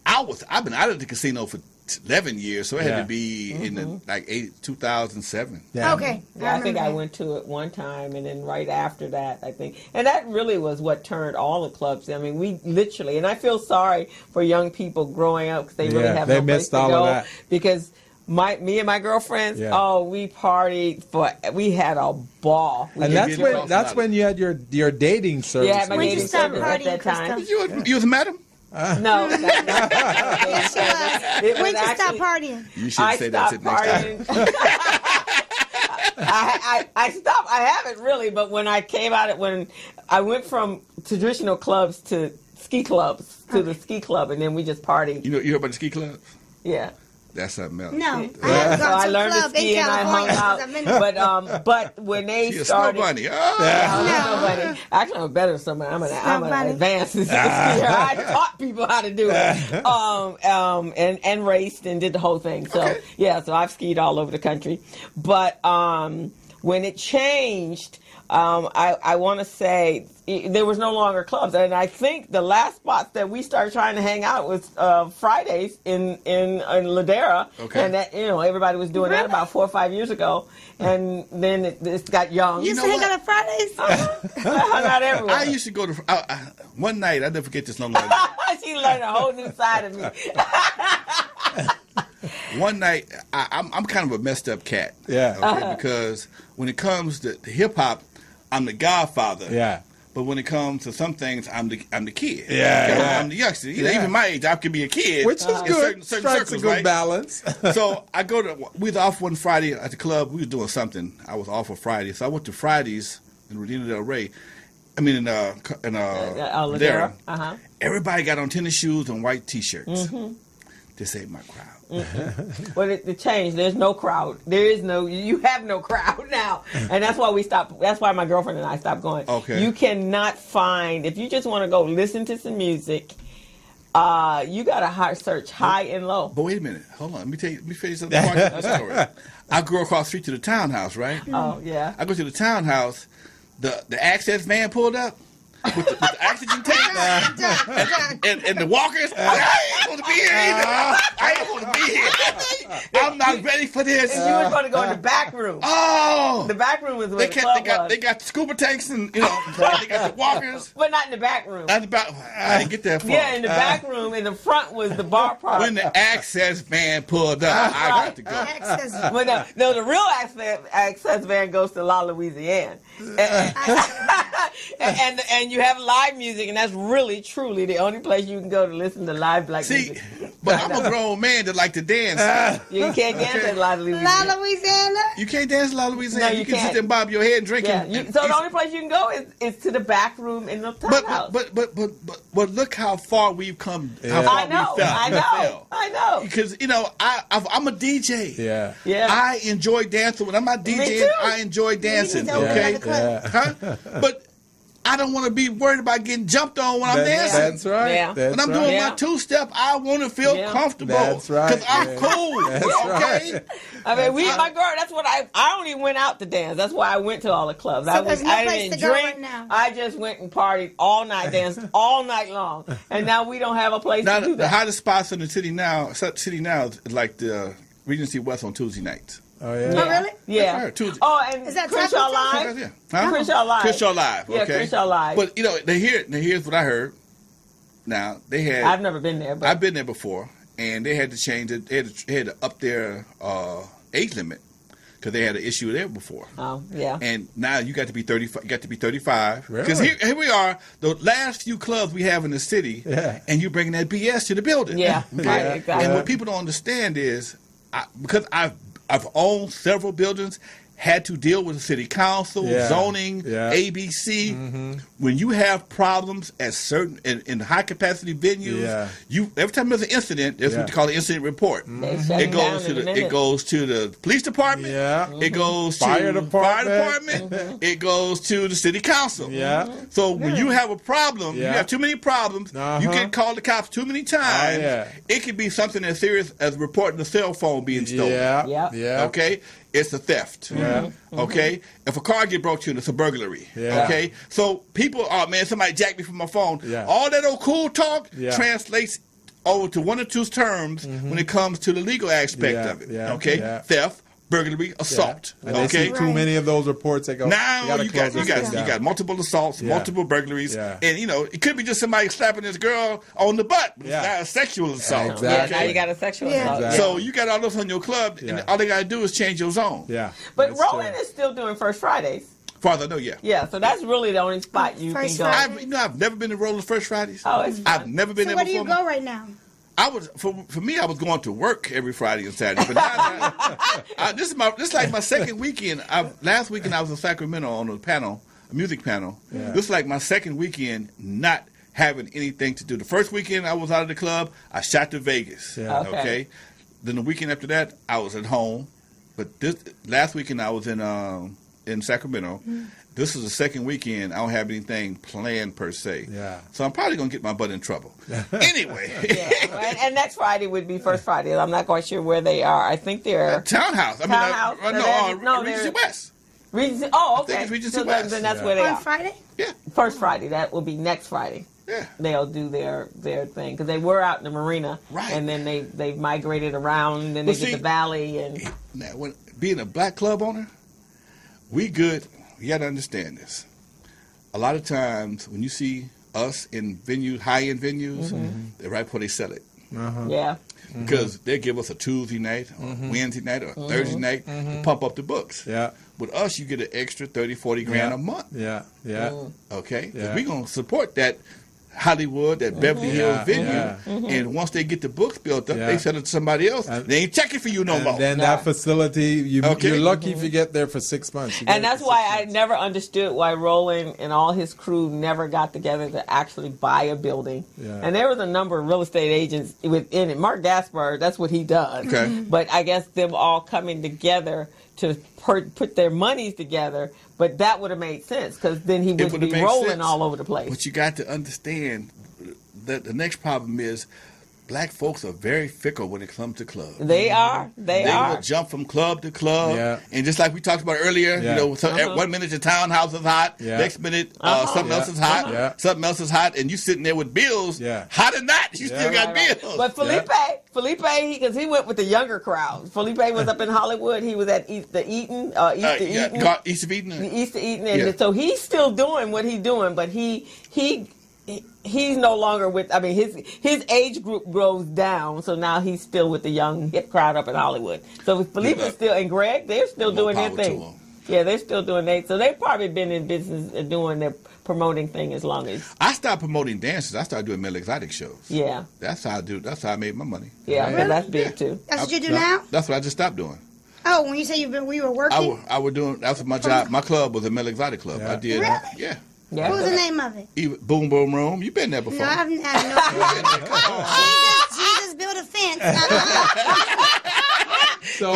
I've been out of the casino for 11 years, so it had to be in the 2007. Yeah. Okay. I think I went to it one time, and then right after that, I think, and that really was what turned all the clubs. I mean, we literally, and I feel sorry for young people growing up because they really have no place to go because. Me and my girlfriends, we partied we had a ball. And that's when you had your dating service. Yeah, my dating service at that time. You was a madam? No. When you stop partying? You should say that next time. I stopped. I haven't really, but when I came out, when I went from traditional clubs to ski clubs to the ski club, and then we just partied. You heard about the ski club? Yeah. That's something else. No, I learned to ski and I hung out. But when they started, bunny. Snow bunny. Actually, I'm better than somebody. I'm an advanced skier. I taught people how to do it, and raced and did the whole thing. So so I've skied all over the country. But when it changed, I want to say there was no longer clubs, and I think the last spots that we started trying to hang out was Fridays in Ladera, and that everybody was doing that about 4 or 5 years ago, and then it got young. You used to hang out on Fridays? I hung out everywhere. I used to go to one night. I'll never forget this long. She learned a whole new side of me. one night, I'm kind of a messed up cat. Yeah. Okay, because when it comes to hip hop, I'm the godfather. Yeah. But when it comes to some things, I'm the kid. Yeah. I'm the youngster. You know, even my age, I could be a kid. Which is good. Certain Strikes circles, a good right? balance. So I we was off one Friday at the club. We was doing something. I was off on Friday. So I went to Fridays in Rodney-O Del Rey. I mean, in there. Everybody got on tennis shoes and white T-shirts. This ain't my crowd. Well, it changed. There's no crowd. You have no crowd now. And that's why we stopped. That's why my girlfriend and I stopped going. Okay. You cannot find, if you just want to go listen to some music, you got to search high and low. But wait a minute. Hold on. Let me finish the story. I grew across the street to the townhouse, right? Oh, yeah. I go to the townhouse. The access van pulled up. With the oxygen tank and the walkers. I ain't want to be here either. I ain't want to be here. I'm not ready for this. And you were going to go in the back room. Oh, the back room was where the club was. They got the scuba tanks and they got the walkers. But not in the back room. I didn't get that far. Yeah, in the back room. In the front was the bar part. When the access van pulled up, I got to go. But no, the real access van goes to La Louisiana. And you have live music, and that's really, truly the only place you can go to listen to live black music. But I'm a grown man that like to dance. You can't dance at La Louisiana. La Louisiana? You can't dance at La Louisiana. No, you can can't. sit there and bob your head and drink. Yeah. So the only place you can go is to the back room in the townhouse. But look how far we've come. Yeah. How far I know. Because I'm a DJ. Yeah. I enjoy dancing. When I'm not DJing, I enjoy dancing. Okay. Huh? But I don't want to be worried about getting jumped on when I'm dancing. That's right. Yeah. When I'm doing my two-step, I want to feel comfortable. That's right. Because I'm cool. That's okay. Right. I mean, my girl. That's what I only went out to dance. That's why I went to all the clubs. So I didn't drink. Right now. I just went and partied all night, danced all night long, and now we don't have a place to do that. The hottest spots in the city now is like the Regency West on Tuesday nights. Oh, yeah. Oh, really? Yeah. Tuesday. Oh, and Is that Crenshaw Live? Yeah. Huh? Crenshaw Live. Crenshaw Live. Okay. Yeah, Crenshaw Live. But here's what I heard. Now they had. I've never been there, but I've been there before, and they had to change it. They had to up their age limit because they had an issue there before. Oh, yeah. And now you got to be 35. You got to be 35. Because Really? here we are, the last few clubs we have in the city, and you bringing that BS to the building. Yeah. Okay? Right, exactly. And what people don't understand is, because I've owned several buildings, had to deal with the city council, zoning, ABC. When you have problems at certain in high capacity venues, every time there's an incident, there's what they call an incident report. It goes to the police department. It goes to fire department. It goes to the city council. So when you have a problem, you have too many problems. You can call the cops too many times. It could be something as serious as reporting the cell phone being stolen. Okay. It's a theft. Okay? If a car get broke into, it's a burglary. Okay? So people, oh man, somebody jacked me from my phone. All that old cool talk translates over to one or two terms when it comes to the legal aspect of it. Okay? Theft, burglary, assault. Okay? Too many of those reports that go. Now you got multiple assaults, multiple burglaries, and it could be just somebody slapping this girl on the butt. It's not a sexual assault. Exactly. Yeah, now you got a sexual assault. Exactly. So you got all those on your club, and all they got to do is change your zone. But Roland is still doing First Fridays. Far as I know, yeah. Yeah, so that's really the only spot you can go. I've never been to Roland's First Fridays. Oh, it's fun. I've never been there before. So where do you go right now? I was for me. I was going to work every Friday and Saturday. But now, this is like my second weekend. Last weekend I was in Sacramento on a music panel. This is like my second weekend not having anything to do. The first weekend I was out of the club. I shot to Vegas. Okay. Then the weekend after that I was at home. But this last weekend I was in Sacramento. This is the second weekend. I don't have anything planned per se. So I'm probably going to get my butt in trouble. Anyway. And next Friday would be First Friday. I'm not quite sure where they are. I think they're... Townhouse. Regency West. Regency, oh, okay. I think it's Regency West. Then that's where they are. On Friday? Yeah. First Friday. That will be next Friday. Yeah. They'll do their thing. Because they were out in the marina. Right. And then they've migrated around. And then they get the valley. And now, being a black club owner, we good... You got to understand this. A lot of times when you see us in venues, high-end venues, they're right before they sell it. Yeah. because they give us a Tuesday night, or a Wednesday night, or a Thursday night to pump up the books. Yeah. With us, you get an extra 30, 40 grand a month. Yeah. Yeah. Okay? Yeah. We're going to support that Hollywood, that Beverly Hills venue. Yeah. And once they get the books built up, they sell it to somebody else. They ain't checking for you no more. Then that facility, you're lucky if you get there for 6 months. And that's why I never understood why Roland and all his crew never got together to actually buy a building. Yeah. And there was a number of real estate agents within it. Mark Gaspard, that's what he does. Okay. But I guess them all coming together to put their monies together, but that would have made sense because then he wouldn't be rolling all over the place. But you got to understand that the next problem is black folks are very fickle when it comes to clubs. They are. They will jump from club to club. Yeah. And just like we talked about earlier, you know, at 1 minute the townhouse is hot, next minute something else is hot, something else is hot, and you sitting there with bills, hot or not, you still got bills. But Felipe, because he went with the younger crowd. Felipe was up in Hollywood. He was at East of Eden. East of Eden. And so he's still doing what he's doing, but he's no longer with. I mean, his age group grows down, so now he's still with the young hip crowd up in Hollywood. So Felipe is still, and Greg, they're still doing their thing. Yeah, they're still doing that. So they've probably been in business and doing their promoting thing as long as. I stopped promoting dances. I started doing Michel'le exotic shows. Yeah, that's how I do. That's how I made my money. Yeah, really? That's big too. That's what you do now. That's what I just stopped doing. Oh, when you say we were working, I was doing. That's my job. My club was a Michel'le exotic club. I did. Really? Yeah. Yeah. What was the name of it? Boom Boom Room. You've been there before. No, I haven't had no. Jesus built a fence. So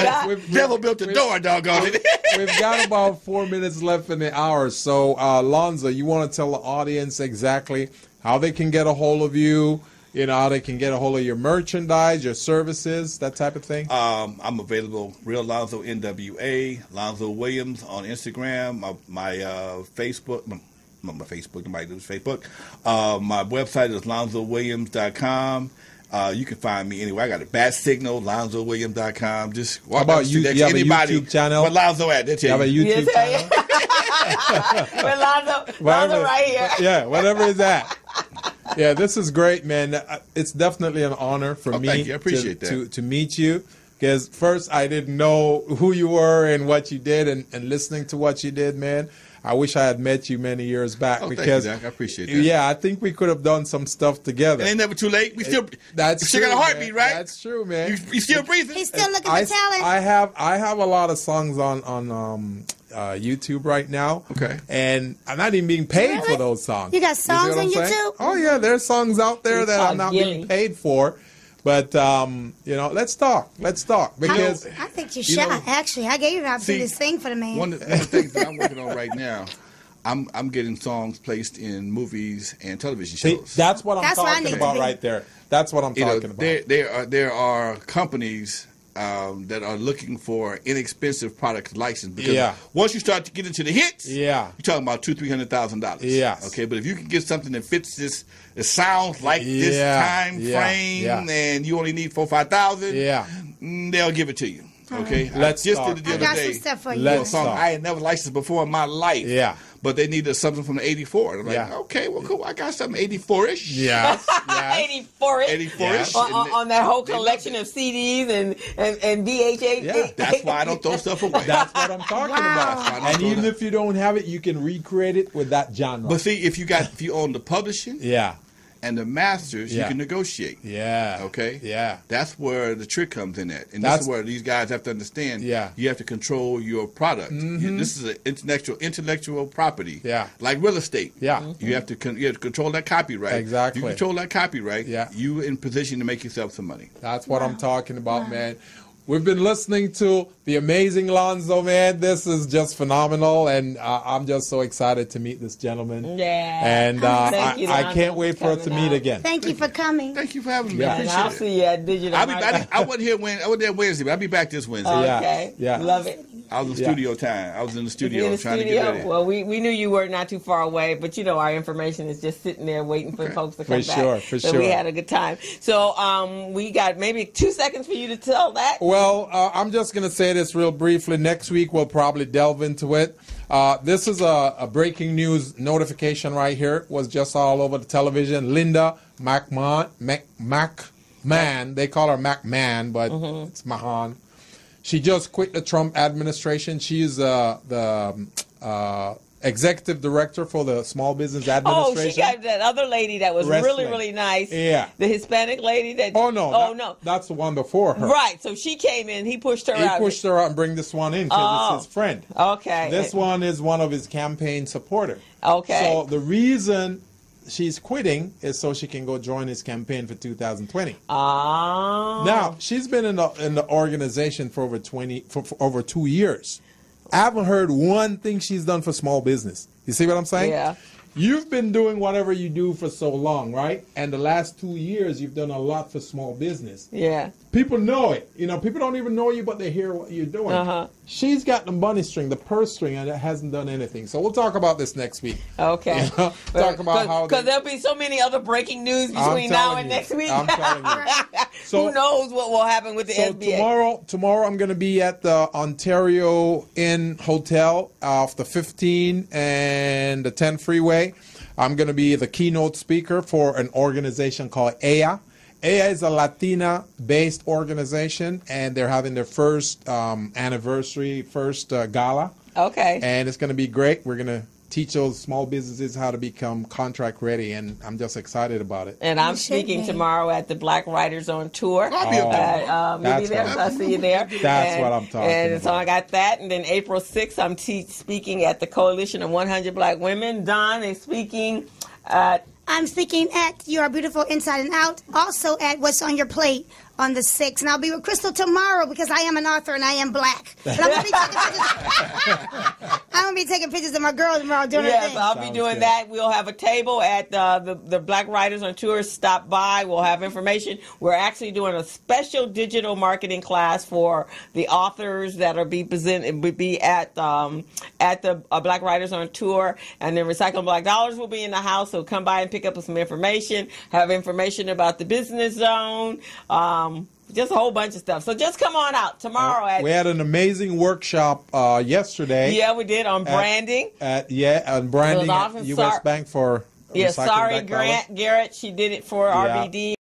devil built the door, doggone it. We've got about 4 minutes left in the hour. So, Lonzo, you want to tell the audience exactly how they can get a hold of you, how they can get a hold of your merchandise, your services, that type of thing? I'm available, Real Lonzo N.W.A, Lonzo Williams on Instagram, my Facebook. My Facebook, nobody does Facebook. My website is lonzowilliams.com. You can find me anywhere. I got a bat signal, lonzowilliams.com. Just walk about you have anybody. A YouTube channel? What Lonzo at? That's it. Have a YouTube channel? Lonzo right here. Yeah, whatever is that. Yeah, this is great, man. It's definitely an honor for me thank you. I appreciate to meet you. Because first, I didn't know who you were and what you did, and listening to what you did, man. I wish I had met you many years back. Thank you, Zach. I appreciate that. Yeah, I think we could have done some stuff together. It ain't never too late. We still got a heartbeat, right? That's true, man. You still breathing? He's still looking for talent. I have a lot of songs on YouTube right now. Okay. And I'm not even being paid for those songs. You got songs on YouTube? Oh yeah, there's songs out there that I'm not being paid for. But let's talk. Because I think you're shy. Actually, I gave you the opportunity to sing for the man. One of the things that I'm working on right now, I'm getting songs placed in movies and television shows. See, that's what I'm talking about right there. That's what I'm talking about. There are companies that are looking for inexpensive product license because once you start to get into the hits, you're talking about $200,000-$300,000. Yeah. Okay, but if you can get something that fits this, it sounds like this time frame, and you only need $4,000-$5,000, they'll give it to you. Okay, let's just talk. did it the other day. Some stuff for you. A song I had never licensed before in my life. Yeah. But they needed something from the '84. I'm like, okay, well, cool. I got something '84-ish. Yeah. 84-ish. On that whole collection of CDs and VHS. Yeah. That's why I don't throw stuff away. That's what I'm talking about. And even if you don't have it, you can recreate it with that genre. But see, if you own the publishing, and the masters, you can negotiate. Yeah. Okay? Yeah. That's where the trick comes in at. And this is where these guys have to understand you have to control your product. Mm-hmm. This is an intellectual property. Yeah. Like real estate. Yeah. Mm-hmm. You have to control that copyright. Exactly. If you control that copyright, you in position to make yourself some money. That's what I'm talking about, man. We've been listening to the amazing Lonzo, man. This is just phenomenal, and I'm just so excited to meet this gentleman. Yeah. And I can't wait for us to meet again. Thank you for coming. Thank you for having me. Yeah. I appreciate I'll see you at Digital. I wasn't here Wednesday, but I'll be back this Wednesday. Okay. Yeah. Love it. I was in studio time. I was in the studio trying to get ready. Well, we knew you were not too far away, but our information is just sitting there waiting for folks to come back. For sure. We had a good time. So we got maybe 2 seconds for you to tell that. Well, I'm just going to say this real briefly. Next week, we'll probably delve into it. This is a breaking news notification right here. It was just all over the television. Linda Man. They call her McMahon, but it's Mahan. She just quit the Trump administration. She's the executive director for the Small Business Administration. Oh, she got that other lady that was really, really nice. Yeah. The Hispanic lady that... Oh, no. No. That's the one before her. Right. So she came in. He pushed her out. He pushed her out and bring this one in because it's his friend. Okay. This one is one of his campaign supporters. Okay. So the reason she's quitting is so she can go join his campaign for 2020. Oh. Now, she's been in the organization for over 2 years. I haven't heard one thing she's done for small business. You see what I'm saying? Yeah. You've been doing whatever you do for so long, right? And the last 2 years, you've done a lot for small business. Yeah. People know it. You know, people don't even know you, but they hear what you're doing. She's got the money string, the purse string, and it hasn't done anything. So we'll talk about this next week. Okay. You know? Talk about how... Because there'll be so many other breaking news between now and next week. I'm telling you. So, who knows what will happen with the SBA? Tomorrow I'm going to be at the Ontario Inn Hotel off the 15 and the 10 freeway. I'm going to be the keynote speaker for an organization called EA. EA is a Latina-based organization, and they're having their first anniversary, gala. Okay. And it's going to be great. We're going to teach those small businesses how to become contract ready, and I'm just excited about it. And I'm speaking tomorrow at the Black Writers on Tour. I'll be you'll be there, so I'll see you there. That's what I'm talking about. And so I got that, and then April 6th, I'm speaking at the Coalition of 100 Black Women. Don is speaking at... I'm speaking at You Are Beautiful Inside and Out, also at What's on Your Plate on the 6th. And I'll be with Crystal tomorrow because I am an author and I am black. And I'm going to be taking pictures of my girl tomorrow doing her thing. Yes, I'll be doing that. We'll have a table at the Black Writers on Tour. Stop by. We'll have information. We're actually doing a special digital marketing class for the authors that are be at the Black Writers on Tour. And then Recycle Black Dollars will be in the house. So come by and pick up some information. Have information about the Business Zone. Just a whole bunch of stuff. So just come on out tomorrow. We had an amazing workshop yesterday. Yeah, we did on branding. On branding at U.S. Bank for sorry, Garrett. She did it for RBD.